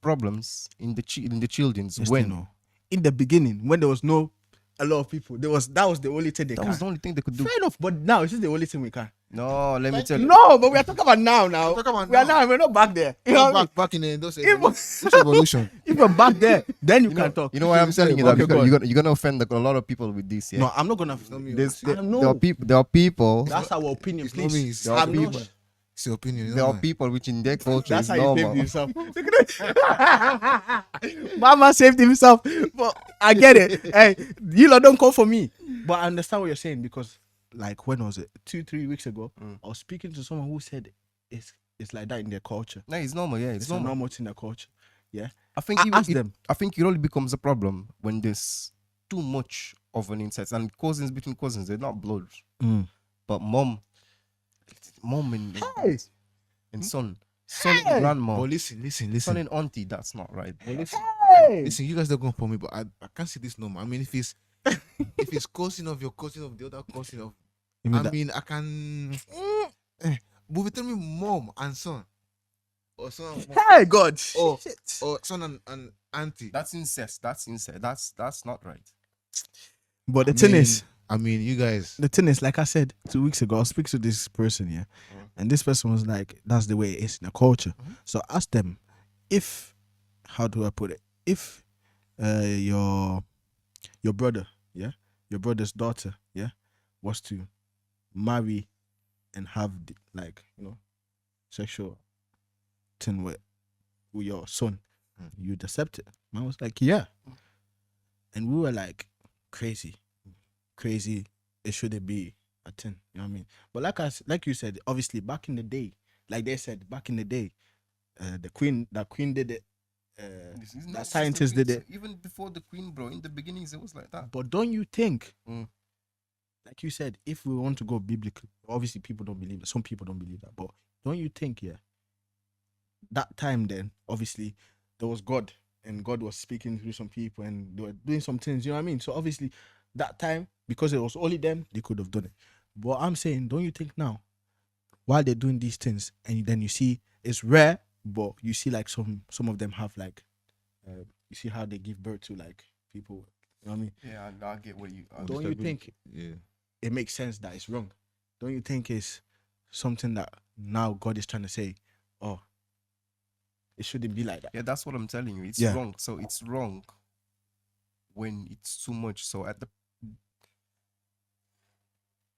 problems in the children's Yes, when they know. In the beginning, when there was a lot of people, that was the only thing they that can. was the only thing they could do. Fair enough, but now it's just the only thing we can. No, let me tell you. No, but we are talking about now. Now We're talking about we are now. now. We're not back there. You know what I mean? back in those If- which evolution. If we're back there, then you can talk. You know why I'm telling you that? Okay, Because go on. you're gonna offend a lot of people with this. Yeah. No, I'm not gonna. There know. are people. There are people. That's our opinion, It's not me. please. It's I'm people. not. It's your opinion. There are people which in their culture That's is how he normal. saved himself. Mama saved himself. But I get it. Hey, you lot don't come for me. But I understand what you're saying because, like, when was it? 2-3 weeks ago, I was speaking to someone who said it's like that in their culture. No, it's normal. Yeah, It's it's a normal. normal thing in their culture. Yeah. I think Ask them. I think it only becomes a problem when there's too much of an insight. And cousins between cousins, they're not blood. But mom and and son and grandma, But listen. son and auntie, that's not right. Listen, you guys don't go for me, but I can't see this normal. I mean, if it's cousin of your cousin of the other cousin of, You mean I that- mean, I can. But if you tell me mom and son, or son, and mom, Hey, God. or Shit. or son and auntie. That's incest. That's incest. That's not right. But the I thing mean- is, I mean, you guys. the thing is, like I said 2 weeks ago, I was speaking to this person, yeah, and this person was like, "That's the way it is in the culture." So ask them if, how do I put it? If your brother, yeah, your brother's daughter, yeah, was to marry and have like sexual thing with your son, you'd accept it. Man was like, yeah, and we were like, crazy. It shouldn't be a thing, you know what I mean? But like you said, obviously back in the day, like they said back in the day, the queen did it, This is that not scientists just a did bit- it. Even before the queen, bro. In the beginnings, it was like that. But don't you think, Mm. like you said, if we want to go biblically, obviously people don't believe that. Some people don't believe that, but don't you think, yeah, that time then, obviously there was God and God was speaking through some people and they were doing some things, you know what I mean? So obviously that time, because it was only them, they could have done it. But I'm saying, don't you think now, while they're doing these things, and then you see it's rare, but you see like some of them have like, you see how they give birth to like people, you know what I mean? Yeah, I get what you. Don't you think Yeah. it makes sense that it's wrong? Don't you think it's something that now God is trying to say, oh, it shouldn't be like that? Yeah, that's what I'm telling you. It's Yeah. wrong. So it's wrong when it's too much. So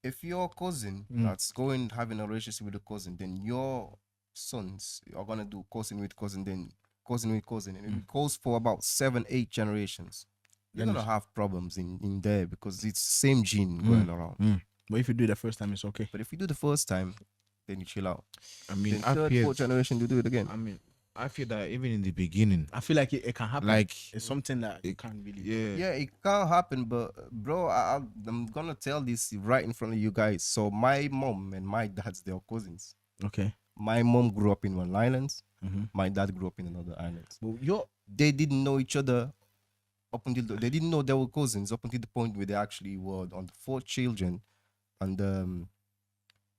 if your cousin that's going having a relationship with a cousin, then your sons are gonna do cousin with cousin, then cousin with cousin, and it goes for about 7-8 generations. you're Then gonna have problems in there because it's same gene Mm. going around. But if you do it the first time, it's okay. But if you do the first time, then you chill out. I mean, Then I third, feel, fourth generation, you do it again. I mean, I feel that even in the beginning, I feel like it can happen. like, it's something that you can't really. yeah, Yeah, it can't happen, but bro, I'm gonna tell this right in front of you guys. So my mom and my dad's, they are cousins. Okay. My mom grew up in one island. Mhm. My dad grew up in another island. But They didn't know each other up until they didn't know they were cousins up until the point where they actually were on the 4 children, and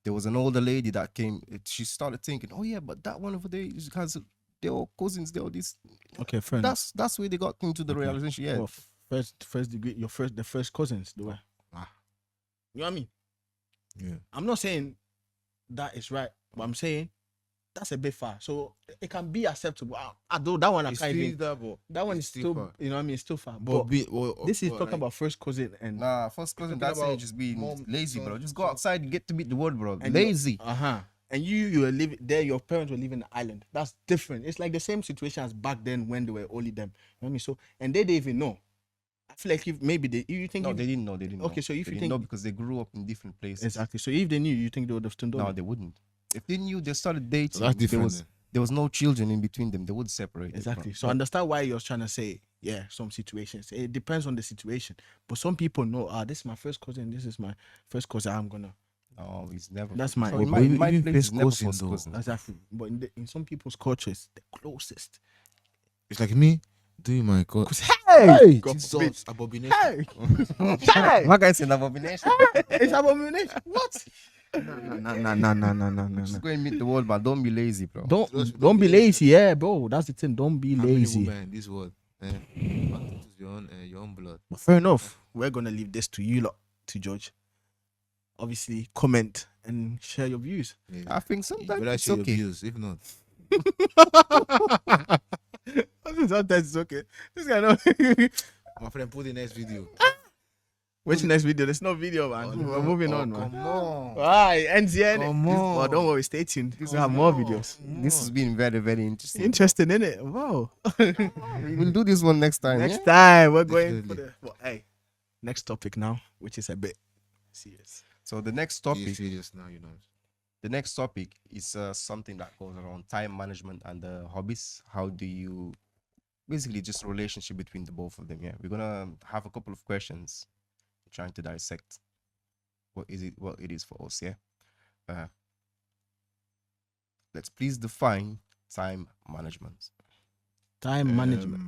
there was an older lady that came. She started thinking, oh yeah, but that one over there has they're all cousins. They're all this. okay, friend. That's where they got into the realization. Yeah, Well, first degree, the first cousins, the way. You know what I mean? yeah. I'm not saying that is right, but I'm saying that's a bit far. So it can be acceptable. Although that one I It's can't still even. that, but That one it's is still, far. you know what I mean? It's still far. But this is but talking like, about first cousin and nah, first cousin. Talking That's about just being mom, lazy, son, bro. Just go son. outside and get to meet the world, bro. and Lazy. And you were living there. Your parents were living in the island. That's different. It's like the same situation as back then when they were only them. You know what I mean? So and they didn't even know. I feel like if maybe you think No, if- they didn't know. They didn't know. Okay, so if They you didn't know think because they grew up in different places. exactly, so if they knew, you think they would have stood No, on. they wouldn't. If they knew, they started dating. that's different. There was no children in between them. They would separate. Exactly. It, So I understand why you're trying to say, yeah, some situations. It depends on the situation. But some people know, this is my first cousin, this is my first cousin, I'm gonna. No, it's never. That's my- So But in my even place, first it's never cousin, first though. cousin. Exactly. But in some people's cultures, the closest. It's like me doing my Hey! God Jesus, forbid. Abomination. Hey! Hey! My guy said abomination. It's abomination. What? No. Just go and meet the world, man. Don't be lazy, bro. Don't be lazy, yeah, bro. That's the thing. Don't be How many lazy. women in this world? Your own blood. But fair enough. We're gonna leave this to you lot to judge. Obviously, comment and share your views. Yeah. I think sometimes But I it's share your okay. views. If not, Sometimes it's okay. This guy know. my friend, put the next video. Which next video? There's no video, man. Oh, We're no. moving Oh, on, man. come on. Alright, ends here. Come Well, on. don't worry, stay tuned. We have more videos. This has been very, very interesting. Interesting, innit? Wow. We'll do this one next time. Next yeah? time, we're going for Definitely. the. Well, hey, next topic now, which is a bit serious. So the next Be topic, serious now, you know. the next topic is something that goes around time management and hobbies. How do you basically just relationship between the both of them? Yeah, we're gonna have a couple of questions, trying to dissect what it is for us. Yeah, let's please define time management. Time management.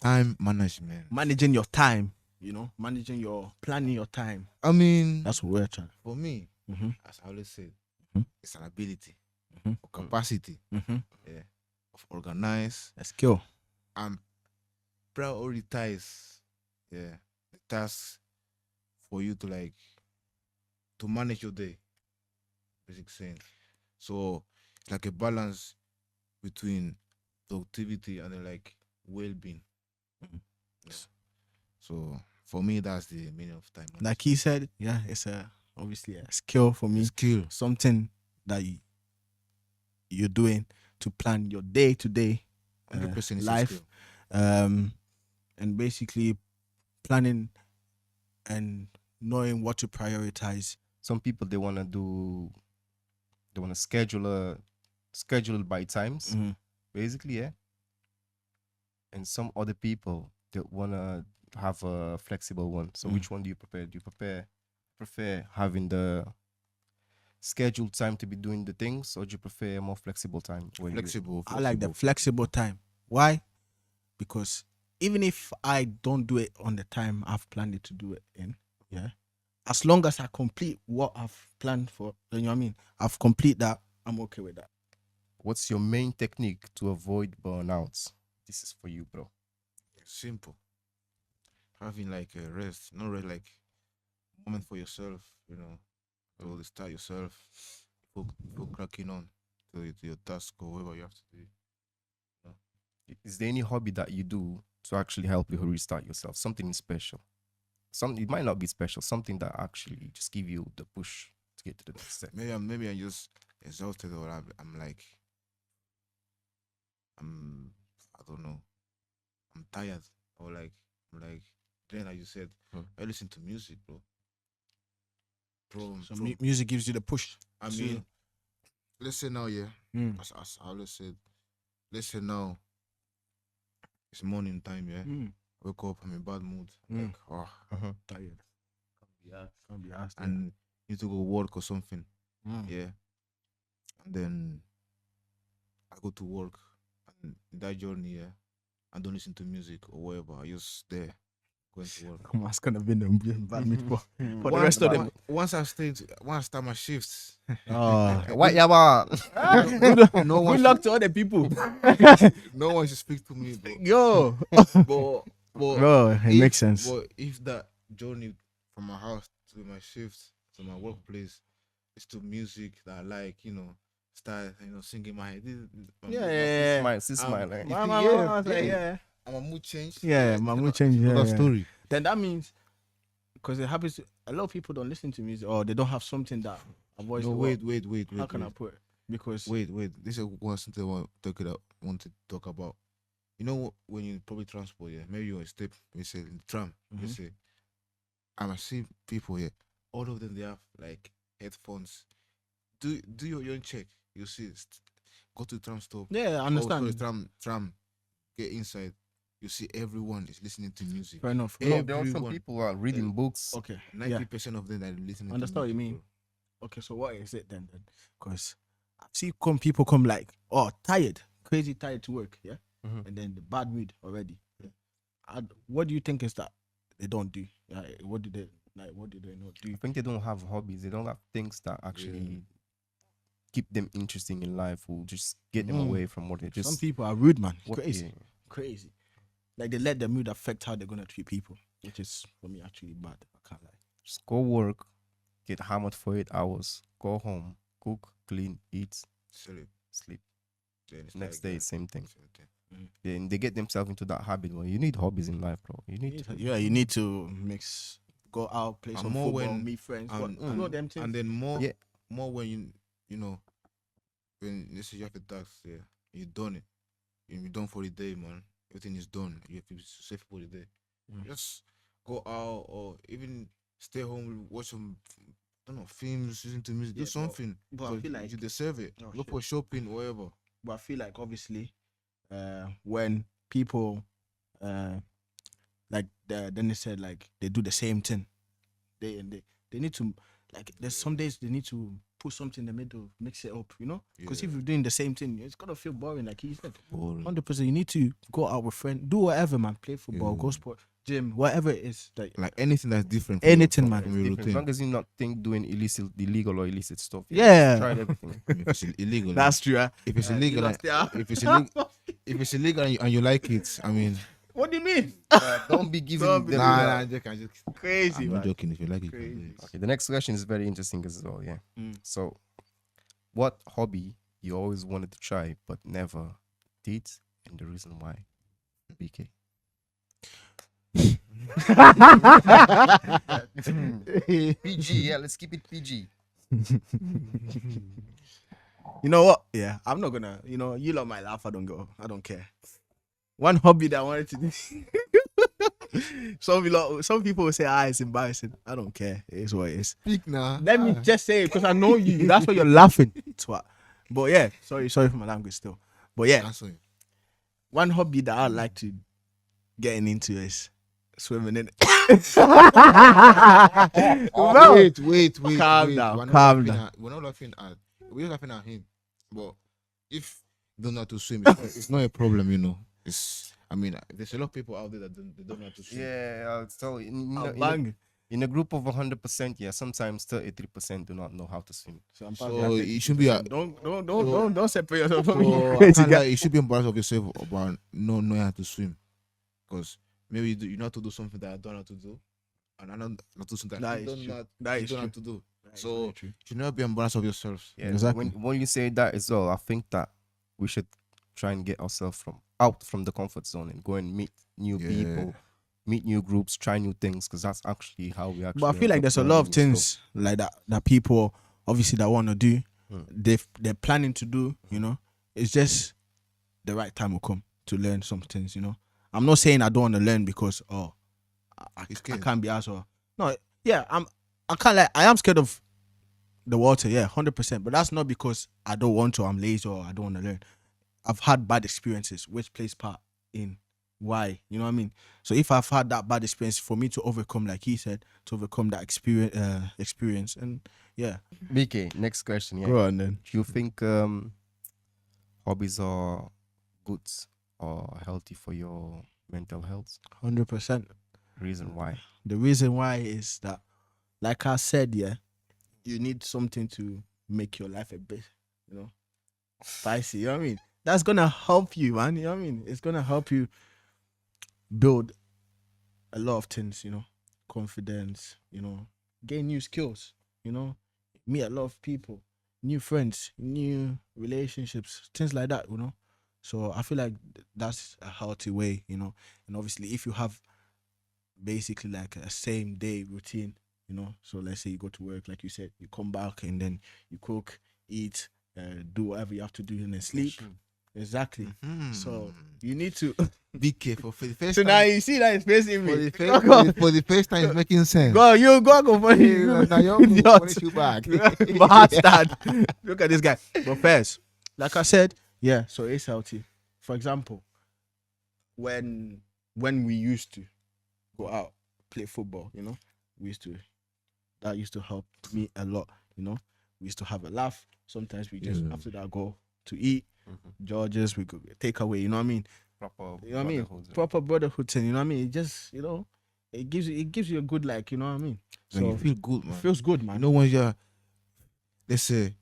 Time management. Managing your time, planning your time. I mean, That's what we're trying. for me, Mm-hmm. as I always said, Mhm. it's an ability Mhm. or capacity Mm-hmm. of organize A skill. and prioritize the tasks for you to manage your day. Basic saying. So it's like a balance between productivity and well-being. Mhm. Yeah. So for me, that's the meaning of time. Like he said, yeah, it's obviously a skill for me. skill. Something that you're doing to plan your day to day 100% is a life. skill. And basically planning and knowing what to prioritize. Some people they wanna schedule it by times, Mhm. basically, yeah. And some other people they wanna have a flexible one. So which one do you prefer? Do you prefer having the scheduled time to be doing the things, or do you prefer a more flexible time? Where you- Flexible. I like the flexible time. Why? Because even if I don't do it on the time I've planned it to do it in, yeah, as long as I complete what I've planned for, you know what I mean? I've complete that, I'm okay with that. What's your main technique to avoid burnouts? This is for you, bro. Simple. Having a rest, not rest, moment for yourself, to start yourself before cracking on to your task or whatever you have to do. Is there any hobby that you do to actually help you restart yourself? Something special. It might not be special. Something that actually just give you the push to get to the next step. Maybe I'm just exhausted, or I don't know, I'm tired, or I'm then like you said, I listen to music, bro. So music gives you the push. I mean, let's say now, yeah. As I always said, let's say now it's morning time, yeah. Wake up, I'm in bad mood. Like, tired. Can't be asked. And need to go work or something. Yeah. And then I go to work, and in that journey, yeah, I don't listen to music or whatever. I just there going to work. That's gonna be the bad mood for the rest of them. Once I start my shifts. What you want? No one Good luck to other people. No one should speak to me, bro. Yo. but Bro, it makes sense. But if that journey from my house to my shift to my workplace is to music that I like, start, singing my head. Smile. I'm a mood change. Yeah, my mood change. Yeah, Another story. Then that means, because it happens, a lot of people don't listen to music or they don't have something that avoids. No, wait. How can I put it? Because wait. This is something I want to talk about. You know, when you public transport, yeah, maybe you're on a step, you say in the tram, you say, I see people here, all of them, they have like headphones. Do your own check. You see, go to the tram stop. Yeah, I understand. Tram, get inside. You see, everyone is listening to music. Fair enough. There are some people who are reading books. Okay, 90% of them are listening. Understand to what you music, mean? Okay, so what is it then? Because I see people come like, tired, crazy tired to work, yeah, and then the bad mood already. Yeah. What do you think is that they don't do? What do they not do? I think they don't have hobbies. They don't have things that actually keep them interesting in life, or just get them away from what they just. Some people are rude, man. Crazy. Like they let their mood affect how they're gonna treat people, which is for me actually bad. I can't lie. Just go work, get hammered for 8 hours, go home, cook, clean, eat, sleep. Next day, same thing. Then they get themselves into that habit. Well, you need hobbies in life, bro. You need to mix, go out, play some football, meet friends. Them things. And then more when when let's say you have a task, yeah, you done it. You're done for the day, man. Everything is done. You have to be safe for the day. Just go out or even stay home, watch some, films, listen to music, do something. But I feel like you deserve it. Go for shopping, whatever. But I feel like obviously, when people, then they said like they do the same thing, they need to there's some days they need to put something in the middle, mix it up, because if you're doing the same thing, it's gonna feel boring. Like he said, 100%. You need to go out with friends, do whatever, man. Play football, go sport, gym, whatever it is. Like anything that's different. Anything, man. As long as you not doing illegal or illicit stuff. Yeah. Try everything. If it's illegal, that's true. If it's illegal, if it's illegal and you like it, I mean. What do you mean? Don't be giving them. Nah, I'm just crazy. I'm man. not joking. If you like it, Okay, the next question is very interesting as well. Yeah. So, what hobby you always wanted to try but never did, and the reason why? BK. PG. Yeah, let's keep it PG. You know what? Yeah, I'm not gonna. You lot might laugh. I don't care. One hobby that I wanted to do. Some people will say, it's embarrassing. I don't care. It is what it is. Speak now. Let me just say it because I know you. That's why you're laughing. Twat. But yeah, sorry for my language still. But yeah, one hobby that I'd like to getting into is swimming in. Wait. Calm down. We're not laughing at him. But if you don't know how to swim, it's not a problem, there's a lot of people out there that don't know how to swim. Yeah, so in a group of 100%, yeah, sometimes 33% do not know how to swim. So you should be don't separate yourself from me. You should be embarrassed of yourself about not knowing how to swim, because maybe you know how to do something that I don't know how to do, and I don't know to do something that you don't know how to do. So you should never be embarrassed of yourself. Yeah, exactly. When you say that as well, I think that we should try and get ourselves out from the comfort zone and go and meet new people, meet new groups, try new things, because that's actually how we actually. But I feel like there's a lot of things like that people obviously that want to do, they're planning to do. It's just the right time will come to learn some things. I'm not saying I don't want to learn because I scared. can't be asked. Or no, yeah, I can't like I am scared of the water. Yeah, 100%. But that's not because I don't want to. I'm lazy or I don't want to learn. I've had bad experiences, which plays part in why, you know what I mean? So if I've had that bad experience, for me to overcome, like he said, to overcome that experience, and yeah. BK, next question. Yeah. Go on then. Do you think hobbies are good or healthy for your mental health? 100%. Reason why? The reason why is that, like I said, yeah, you need something to make your life a bit, you know, spicy. You know what I mean? That's gonna help you, man. You know what I mean? It's gonna help you build a lot of things, you know, confidence, you know, gain new skills, you know, meet a lot of people, new friends, new relationships, things like that, you know. So I feel like that's a healthy way, you know. And obviously, if you have basically like a same day routine, you know, so let's say you go to work, like you said, you come back and then you cook, eat, do whatever you have to do, and then sleep. Exactly. So you need to be careful for the first so time. now you see that it's facing me. For the first time, it's making sense. Go, you go for it. Now you're punish you back. My heart start. Look at this guy. But first, like I said, yeah, so it's healthy. For example, when we used to go out, play football, you know, that used to help me a lot, you know. We used to have a laugh. Sometimes we just after that go to eat. George's, we could take away, you know what I mean? Proper, you know what I mean? Proper brotherhood thing, you know what I mean? It just, you know, it gives you a good, like, you know what I mean? So you feel good, man. It feels good, man. You know when let's say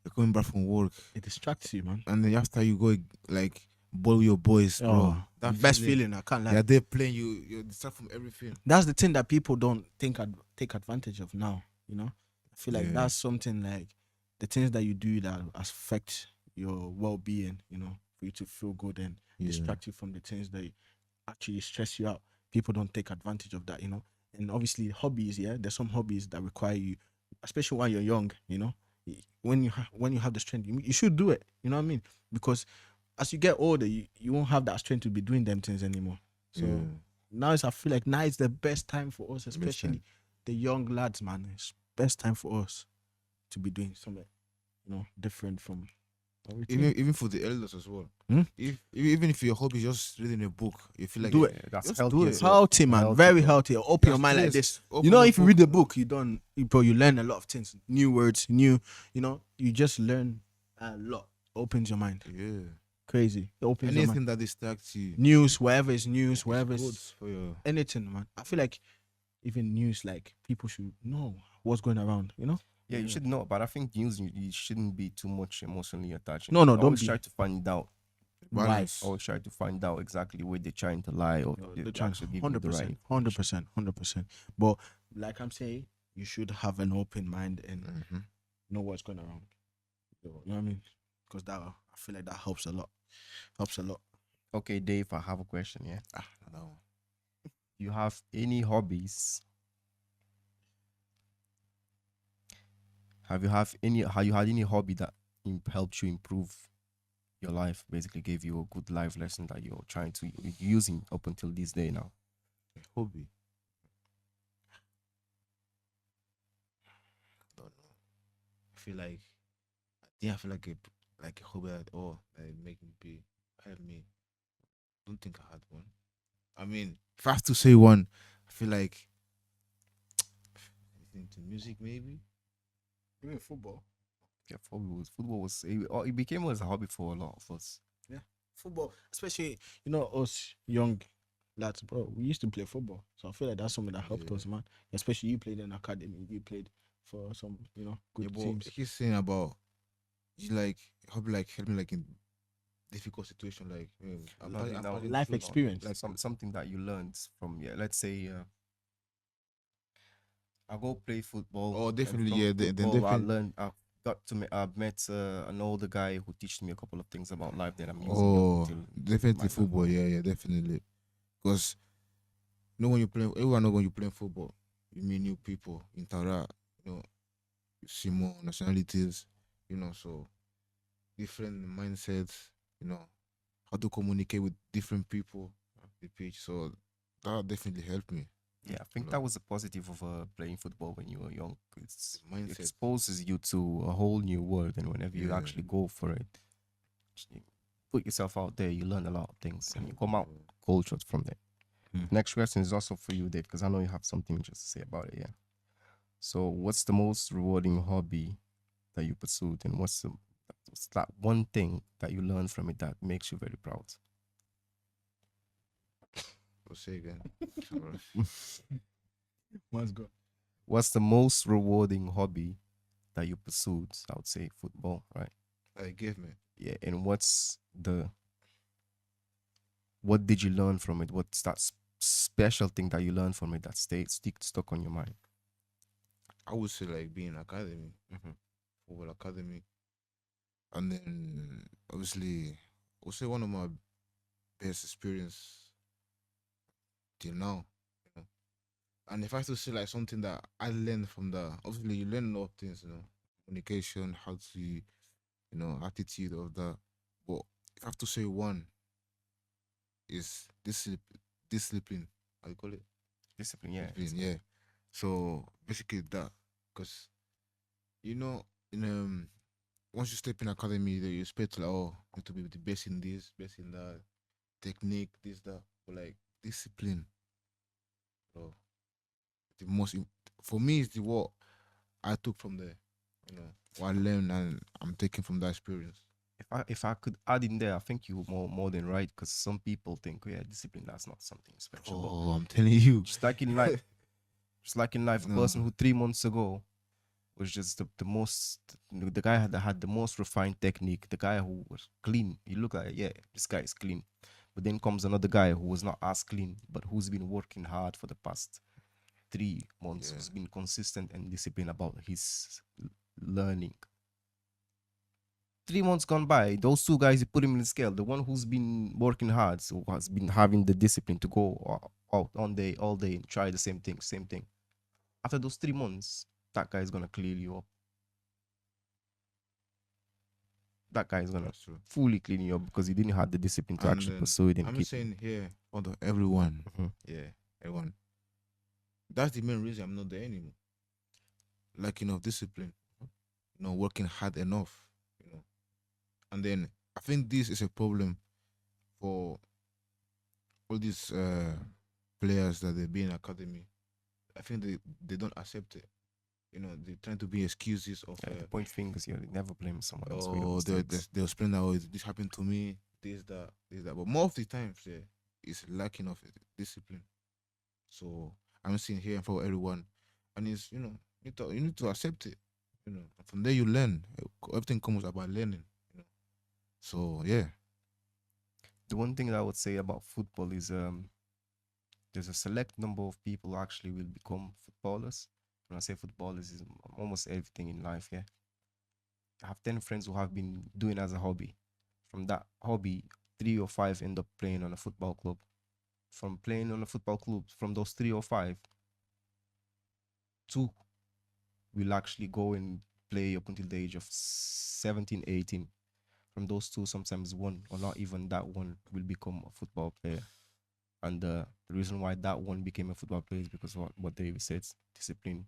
you're coming back from work, it distracts you, man. And then after you go like ball with your boys, bro. That best feeling, I can't lie. Yeah, they're playing you're distracted from everything. That's the thing that people don't take advantage of now, you know? I feel like that's something like the things that you do that affect your well-being, you know, for you to feel good and distract you from the things that actually stress you out. People don't take advantage of that, you know. And obviously hobbies, there's some hobbies that require you, especially when you're young, you know. When you have the strength, you should do it, you know what I mean? Because as you get older, you won't have that strength to be doing them things anymore. So I feel like now is the best time for us, especially the young lads, man. It's best time for us to be doing something, you know, different from even for the elders as well. Even if your hobby is just reading a book, you feel like do it. That's healthy, man. Very healthy. Open your mind like this. You know, if you read the book, you learn a lot of things, new words, you know, you just learn a lot. Opens your mind. Yeah. Crazy. It opens your mind. Anything that distracts you. News, whatever is news, whatever good is for your anything, man. I feel like even news, like people should know what's going around, you know? Yeah, you should know, but I think news you shouldn't be too much emotionally attached. No, don't always try to find out. Right. Always try to find out exactly where they're trying to lie or they're trying to give 100%, 100%. But like I'm saying, you should have an open mind and know what's going around. You know what I mean? Because that I feel like that helps a lot. Okay, Dave, I have a question. Yeah. No. You have any hobbies? Have you had any hobby that helped you improve your life? Basically, gave you a good life lesson that you're trying to using up until this day now. Hobby. I don't know. I feel like a hobby at all that make me help me. Don't think I had one. I mean, if I have to say one, I feel like listening to music maybe. Even football. Yeah, football was it became as a hobby for a lot of us. Yeah, football, especially you know us young lads, bro. We used to play football, so I feel like that's something that helped us, man. Especially you played in academy, you played for some, you know, good teams. He's saying about like hobby, like help me like in difficult situation, like life experience, like something that you learned from. Yeah, let's say. I go play football. Oh, definitely, yeah. Football, I learned. I met an older guy who taught me a couple of things about life that I'm using. Oh, definitely football. Yeah, definitely. Because you know everyone know when you play football, you meet new people, interact. You know, you see more nationalities. You know, so different mindsets. You know, how to communicate with different people on the pitch. So that definitely helped me. Yeah, I think that was a positive of playing football when you were young. It Mindset. exposes you to a whole new world, and whenever you Yeah. actually go for it, you put yourself out there, you learn a lot of things, and you come out cultured from there. Next question is also for you, Dave, because I know you have something just to say about it. Yeah. So, what's the most rewarding hobby that you pursued, and what's that one thing that you learned from it that makes you very proud? I'll say again. Let's go. What's the most rewarding hobby that you pursued? I would say football, right? Give me. Yeah, and what did you learn from it? What's that special thing that you learned from it that stuck on your mind? I would say like being academy, football academy, and then obviously I would say one of my best experience till now. You know? And if I have to say like something that I learned from that, obviously you learn a lot of things, communication, how to, attitude of that. But if I have to say one, is discipline. How you call it? Discipline, yeah. Discipline, yeah. So basically that, because in once you step in academy, you expect like, you need to be the best in this, best in that, technique, this, that, but like discipline. So the most for me is the what I took from there, what I learned and I'm taking from that experience. If I could add in there, I think you're more than right, because some people think, yeah, discipline, that's not something special. Oh, I'm telling you, just like in life, a person who 3 months ago was just the most, the guy that had the most refined technique, the guy who was clean. You look at it, yeah, this guy is clean. But then comes another guy who was not as clean, but who's been working hard for the past 3 months, who's been consistent and disciplined about his learning. 3 months gone by, those two guys, you put him in the scale. The one who's been working hard, so has been having the discipline to go out all day and try the same thing. After those 3 months, that guy is gonna clear you up. That guy is gonna fully clean you up because he didn't have the discipline to actually pursue it. I'm saying here, everyone, everyone. That's the main reason I'm not there anymore. Lacking of discipline, working hard enough, And then I think this is a problem for all these players that they be in academy. I think they don't accept it. They're trying to be excuses of point fingers. You never blame someone else. Oh, they'll explain that, oh, this happened to me, this, that. But more of the times, it's lacking of discipline. So I'm seeing here for everyone, and it's you need to accept it. And from there you learn. Everything comes about learning. So yeah. The one thing that I would say about football is there's a select number of people who actually will become footballers. When I say footballers, is almost everything in life. Yeah, I have 10 friends who have been doing as a hobby. From that hobby, 3 or 5 end up playing on a football club. From playing on a football club, from those 3 or 5, 2 will actually go and play up until the age of 17, 18. From those 2, sometimes 1 or not even that 1 will become a football player. And the reason why that 1 became a football player is because what David said, discipline,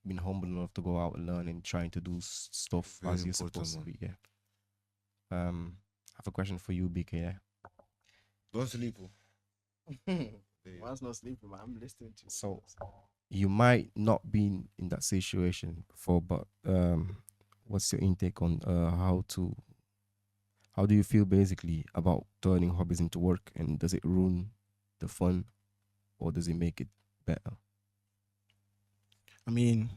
being humble enough to go out and learn and trying to do stuff Very as you're important, supposed to be. Yeah. I have a question for you, BK. Yeah. Don't sleep. One's not sleeping, man. I'm listening to you. So you might not be in that situation before, but what's your intake on how do you feel basically about turning hobbies into work, and does it ruin the fun or does it make it better? I mean,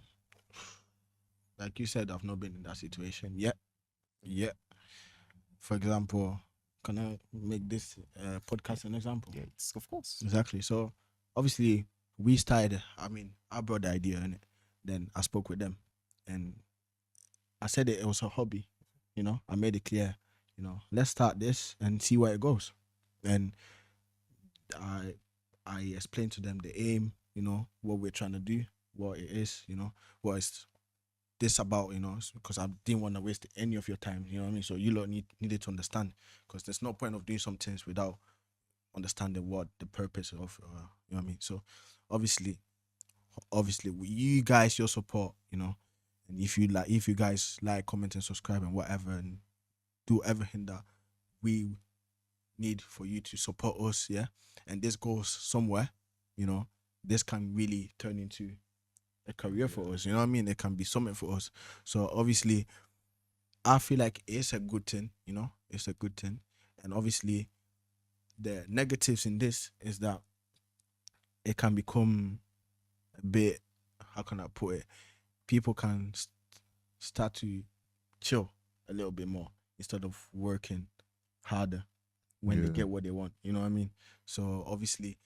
like you said, I've not been in that situation yet. Yeah. For example, can I make this podcast an example? Yeah, of course. Exactly. So obviously we started, I brought the idea in it. Then I spoke with them and I said it was a hobby. I made it clear, let's start this and see where it goes. And I explained to them the aim, what we're trying to do, what it is, what is this about, because I didn't want to waste any of your time, you know what I mean? So you lot needed to understand, because there's no point of doing some things without understanding what the purpose of, you know what I mean? So obviously, you guys, your support, you know, and if you guys like, comment, and subscribe and whatever, and do everything that we need for you to support us, yeah, and this goes somewhere, you know, this can really turn into a career for us, you know what I mean? It can be something for us. So obviously, I feel like it's a good thing, you know, it's a good thing. And obviously, the negatives in this is that it can become a bit, how can I put it? People can start to chill a little bit more instead of working harder when they get what they want, you know what I mean? So obviously,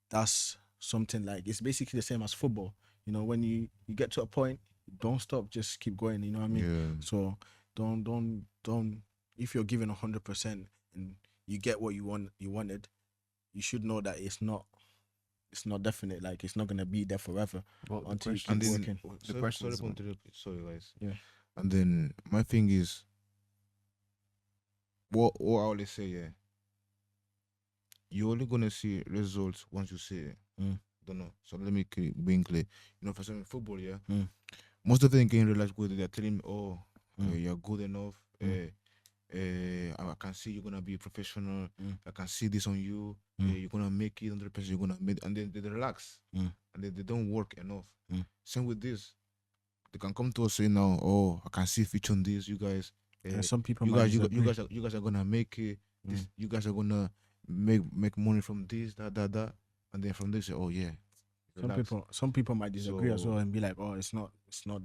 that's something like, it's basically the same as football. You know, when you get to a point, don't stop, just keep going, you know what I mean? So don't if you're giving 100% and you get what you wanted, you should know that it's not definite, like it's not gonna be there forever until you keep working. The question is, sorry guys. Yeah. And then my thing is, what I always say, yeah, you're only gonna see results once you see it. Don't know. So let me being clear. You know, for some football, yeah, most of them getting realized good. They're telling me, oh, you're good enough. I can see you're gonna be a professional. I can see this on you. You're gonna make it 100%. You're gonna make, and then they relax, and then they don't work enough. Same with this. They can come to us saying now, oh, I can see future on this. You guys, and some people, you guys are gonna make it. This, you guys are gonna make money from this, that, and then from this, oh yeah. Some people might disagree as well and be like, oh, it's not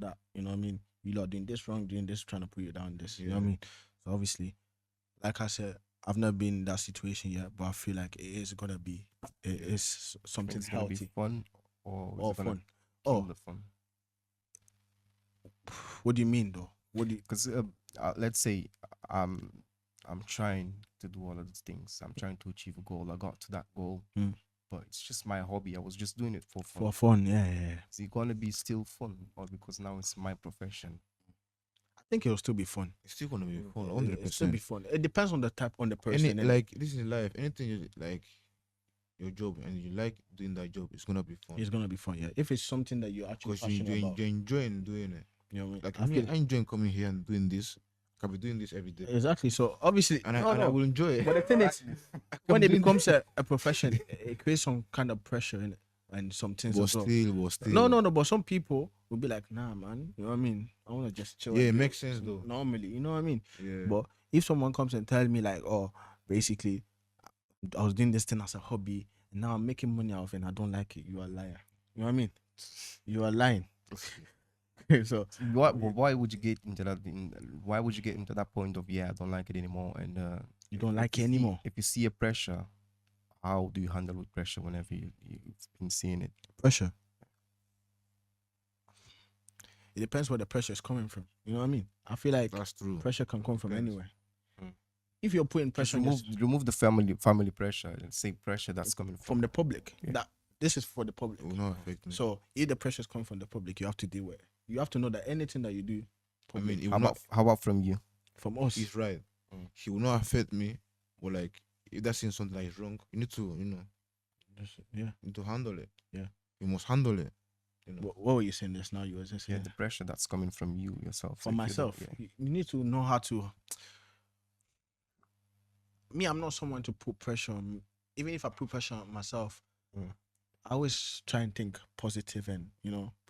that, you know what I mean? You are doing this wrong, doing this, trying to put you down, this, you know what I mean? So obviously, like I said, I've never been in that situation yet, but I feel like it is something healthy. Be fun or fun. The fun. What do you mean though? Because let's say I'm trying to do all of these things. I'm trying to achieve a goal. I got to that goal, but it's just my hobby. I was just doing it for fun. For fun, yeah. Is it gonna be still fun, or because now it's my profession? I think it'll still be fun. It's still gonna be fun, 100%. It'll still be fun. It depends on the person. Like this is life. Anything you like, your job, and you like doing that job, it's gonna be fun. It's gonna be fun, yeah. If it's something that you're actually passionate about, you're enjoying doing it. You know what I mean? Like I enjoy coming here and doing this. I can be doing this every day. Exactly. So obviously, and I will enjoy it. But the thing is, when it becomes a profession, it creates some kind of pressure in it, and some things. But still. No. But some people will be like, nah, man. You know what I mean? I want to just chill. Yeah, it makes sense though. Normally, you know what I mean? Yeah. But if someone comes and tells me like, oh, basically, I was doing this thing as a hobby, and now I'm making money out of it, and I don't like it, you are a liar. You know what I mean? You are lying. So why would you get into that? Why would you get into that point of I don't like it anymore? And you don't like it anymore. If you see a pressure, how do you handle with pressure whenever you've been seeing it? Pressure. It depends where the pressure is coming from. You know what I mean? I feel like that's true. Pressure can come from anywhere. If you're putting pressure, remove the family pressure and say pressure that's coming from the public. That this is for the public. It will not affect me. So if the pressures come from the public, you have to deal with it. You have to know that anything that you do, public, how about from you? From us, he's right. He will not affect me. Or like if that's in something that is wrong, you need to, you need to handle it. Yeah, you must handle it. What were you saying just now? You were just saying the pressure that's coming from you yourself. From myself, you need to know how to. Me, I'm not someone to put pressure on me. Even if I put pressure on myself, I always try and think positive and,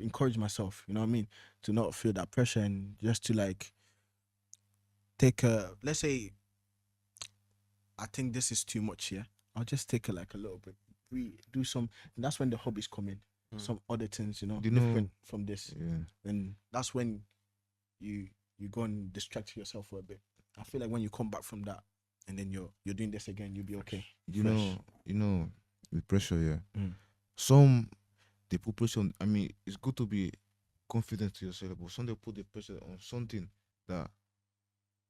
encourage myself, you know what I mean? To not feel that pressure and just to like take let's say I think this is too much, yeah? I'll just take like a little bit, do some, and that's when the hobbies come in. Some other things, different from this. Yeah. And that's when you go and distract yourself for a bit. I feel like when you come back from that and then you're doing this again, you'll be okay. You know, with pressure, yeah. Some they put pressure on, I mean, it's good to be confident to yourself, but some they put the pressure on something that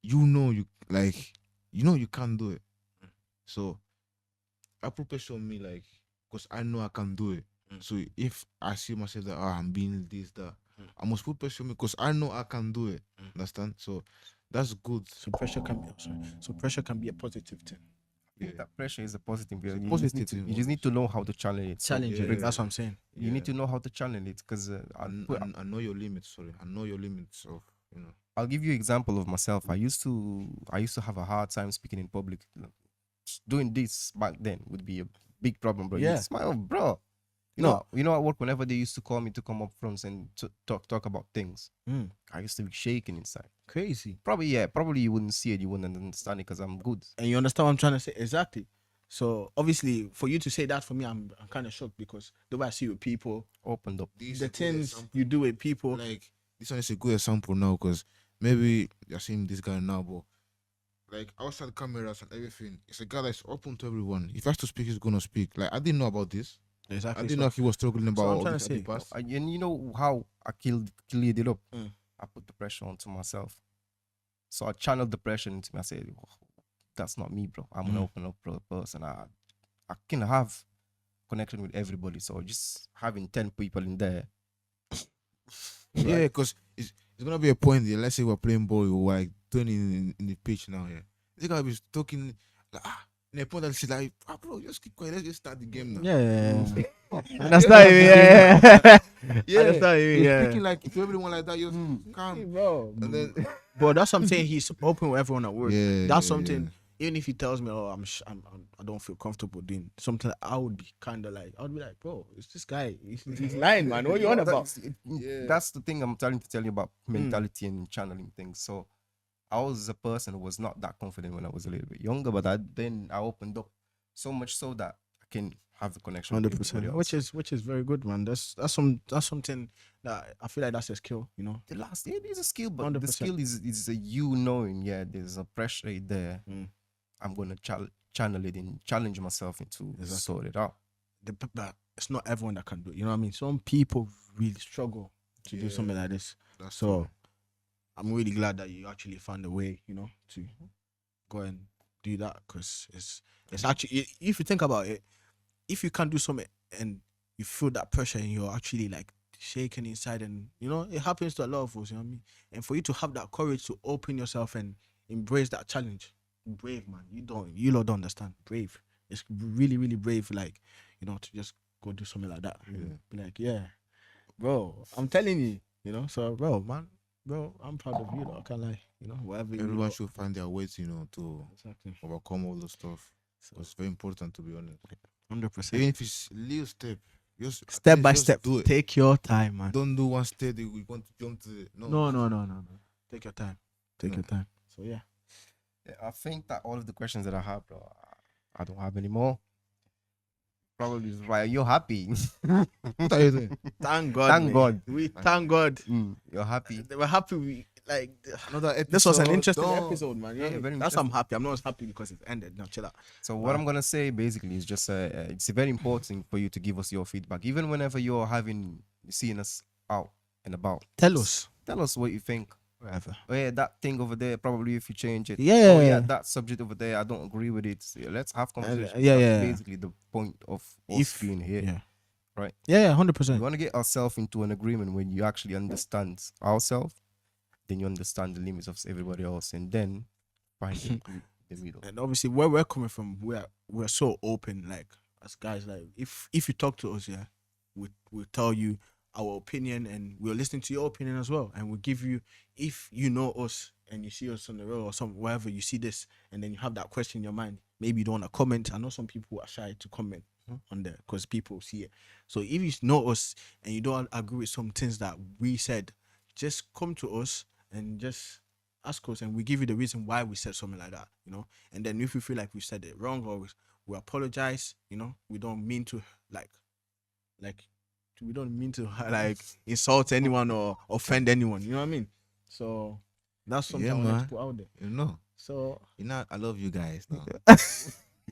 you can't do it. So I put pressure on me like because I know I can do it. So if I see myself that I'm being this, that, I must put pressure on me because I know I can do it. Understand? So that's good. So pressure can be a positive thing. think that pressure is a positive. It's a You positive just need to, thing, you just need to know how to challenge it. Challenge it. That's what I'm saying. You need to know how to challenge it because I know your limits. Sorry, I know your limits of I'll give you an example of myself. I used to have a hard time speaking in public. Doing this back then would be a big problem, bro. Yeah. You smile, bro. You know at work, whenever they used to call me to come up front and to talk about things, I used to be shaking inside. Crazy. Probably you wouldn't see it, you wouldn't understand it because I'm good. And you understand what I'm trying to say? Exactly. So obviously, for you to say that for me, I'm kind of shocked because the way I see with people, opened up. the things you do with people. Like this one is a good example now because maybe you're seeing this guy now, but like outside cameras and everything, it's a guy that's open to everyone. If he has to speak, he's gonna speak. Like I didn't know about this. Exactly. I didn't know he was struggling about I'm all trying this to at say. the past. And you know how I cleared it up? I put the pressure onto myself. So I channeled the pressure into me. I said, oh, that's not me, bro. I'm an open up person. I can have connection with everybody. So just having 10 people in there. Yeah, because it's gonna be a point there. Let's say we're playing ball, we're like turning in the pitch now. Yeah, this guy be talking like in a point that she's like, bro, just keep quiet. Let's just start the game now. Yeah. Understand? Yeah. Yeah. Understand? He's Yeah. speaking like if everyone like that, you're calm, bro. And then, But that's what I'm saying. He's open with everyone at work. Yeah, That's yeah, something. Even if he tells me, "Oh, I don't feel comfortable doing something," I would be kind of like, I would be like, "Bro, it's this guy. He's lying, man. What are you on about?" That's the thing I'm trying to tell you about mentality and channeling things. So I was a person who was not that confident when I was a little bit younger, but then I opened up so much so that I can have a connection. 100%, which is very good, man. That's something that I feel like that's a skill, you know. It is a skill, but 100%. the skill is a you knowing, there's a pressure there. I'm gonna channel it and challenge myself into sort it out. But it's not everyone that can do it. You know what I mean? Some people really struggle to do something like this. So I'm really glad that you actually found a way, you know, to go and do that because it's actually, if you think about it, if you can't do something and you feel that pressure and you're actually like shaking inside, and you know it happens to a lot of us, you know what I mean? And for you to have that courage to open yourself and embrace that challenge, brave, man. You lot don't understand. Brave. It's really, really brave, like, you know, to just go do something like that. Be like, yeah, bro, I'm telling you, you know. So bro, I'm proud of you, though. I can't lie, you know, whatever. Everyone should find their ways, you know, to exactly overcome all those stuff. So it's very important, to be honest. 100%. Even if it's little step, just Step by just step. do it. Take your time, man. Don't do one step. We want to jump to it. No. Take your time. Take your time. So yeah. I think that all of the questions that I have, bro, I don't have any more. Probably is right. You're happy. What are you doing? Thank God. Thank man. God. We thank God. You're happy. We're happy. We like Another episode. this was an interesting Done. episode, man. Yeah, Yeah, very that's why I'm happy. I'm not as happy because it ended. No, chill out. So what I'm gonna say basically is just it's very important for you to give us your feedback, even whenever you're seeing us out and about. Tell us what you think. Whatever. Oh yeah, that thing over there, probably if you change it. Yeah. Oh yeah, that subject over there, I don't agree with it. Yeah, let's have conversation. yeah. That's basically the point of us being here. Yeah. Right. Yeah, We 100%. want to get ourselves into an agreement when you actually understand ourselves, then you understand the limits of everybody else, and then find the middle. And obviously, where we're coming from, we're so open. Like as guys, like if you talk to us, yeah, we'll tell you our opinion, and we'll listen to your opinion as well, and we'll give you, if you know us and you see us on the road or wherever you see this, and then you have that question in your mind, maybe you don't want to comment. I know some people are shy to comment on there because people see it. So if you know us and you don't agree with some things that we said, just come to us and just ask us, and we give you the reason why we said something like that, you know. And then if we feel like we said it wrong, or we apologize, you know, we don't mean to like we don't mean to like insult anyone or offend anyone, you know what I mean? So that's something I want to put out there. You know. So you know, I love you guys now.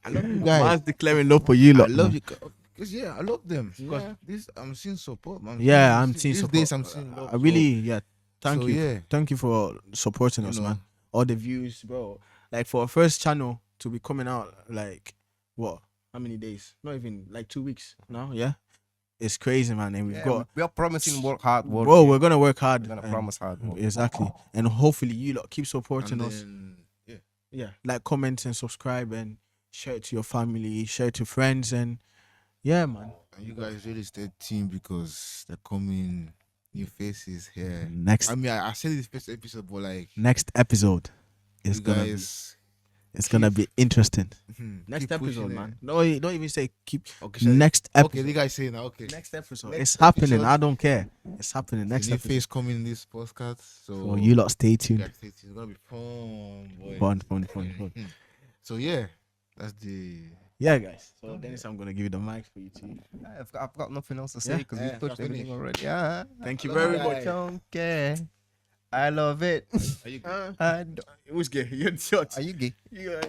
I love you guys. Man's declaring love for you lot. I love you because I love them. Because this I'm seeing support, man. I'm seeing these support. days I'm seeing love. I really thank you. Yeah. Thank you for supporting us, man. All the views, bro. Like for a first channel to be coming out, like what? How many days? Not even like 2 weeks now. Yeah, it's crazy, man. And we are promising hard work. Bro, we're gonna work hard. We're gonna promise hard work. Exactly. And hopefully you lot keep supporting And us. then, Yeah, like, comment and subscribe and share it to your family, share it to friends, and yeah, man. And you guys really stay tuned because they're coming new faces here. Next, I mean, I said this first episode, but like next episode is you gonna be, guys, it's gonna be interesting. Next keep episode, pushing man. it. No, don't even say keep. Okay, shall I- Next episode. Okay, the guys saying that. Okay, Next episode. Next It's happening. episode. I don't care. It's happening. Next new episode. face coming in this podcast. So you lot stay you tuned. guys stay tuned. It's gonna be fun, boy. Fun. So yeah, that's the. Yeah, guys. So Dennis, I'm gonna give you the mic for you to. I've got nothing else to say Yeah? because Yeah, we touched that's everything finished. already. Yeah. Thank you I love very you much. guys. Don't care. I love it. Are you? I don't- Who's gay? You're short. Are you gay? You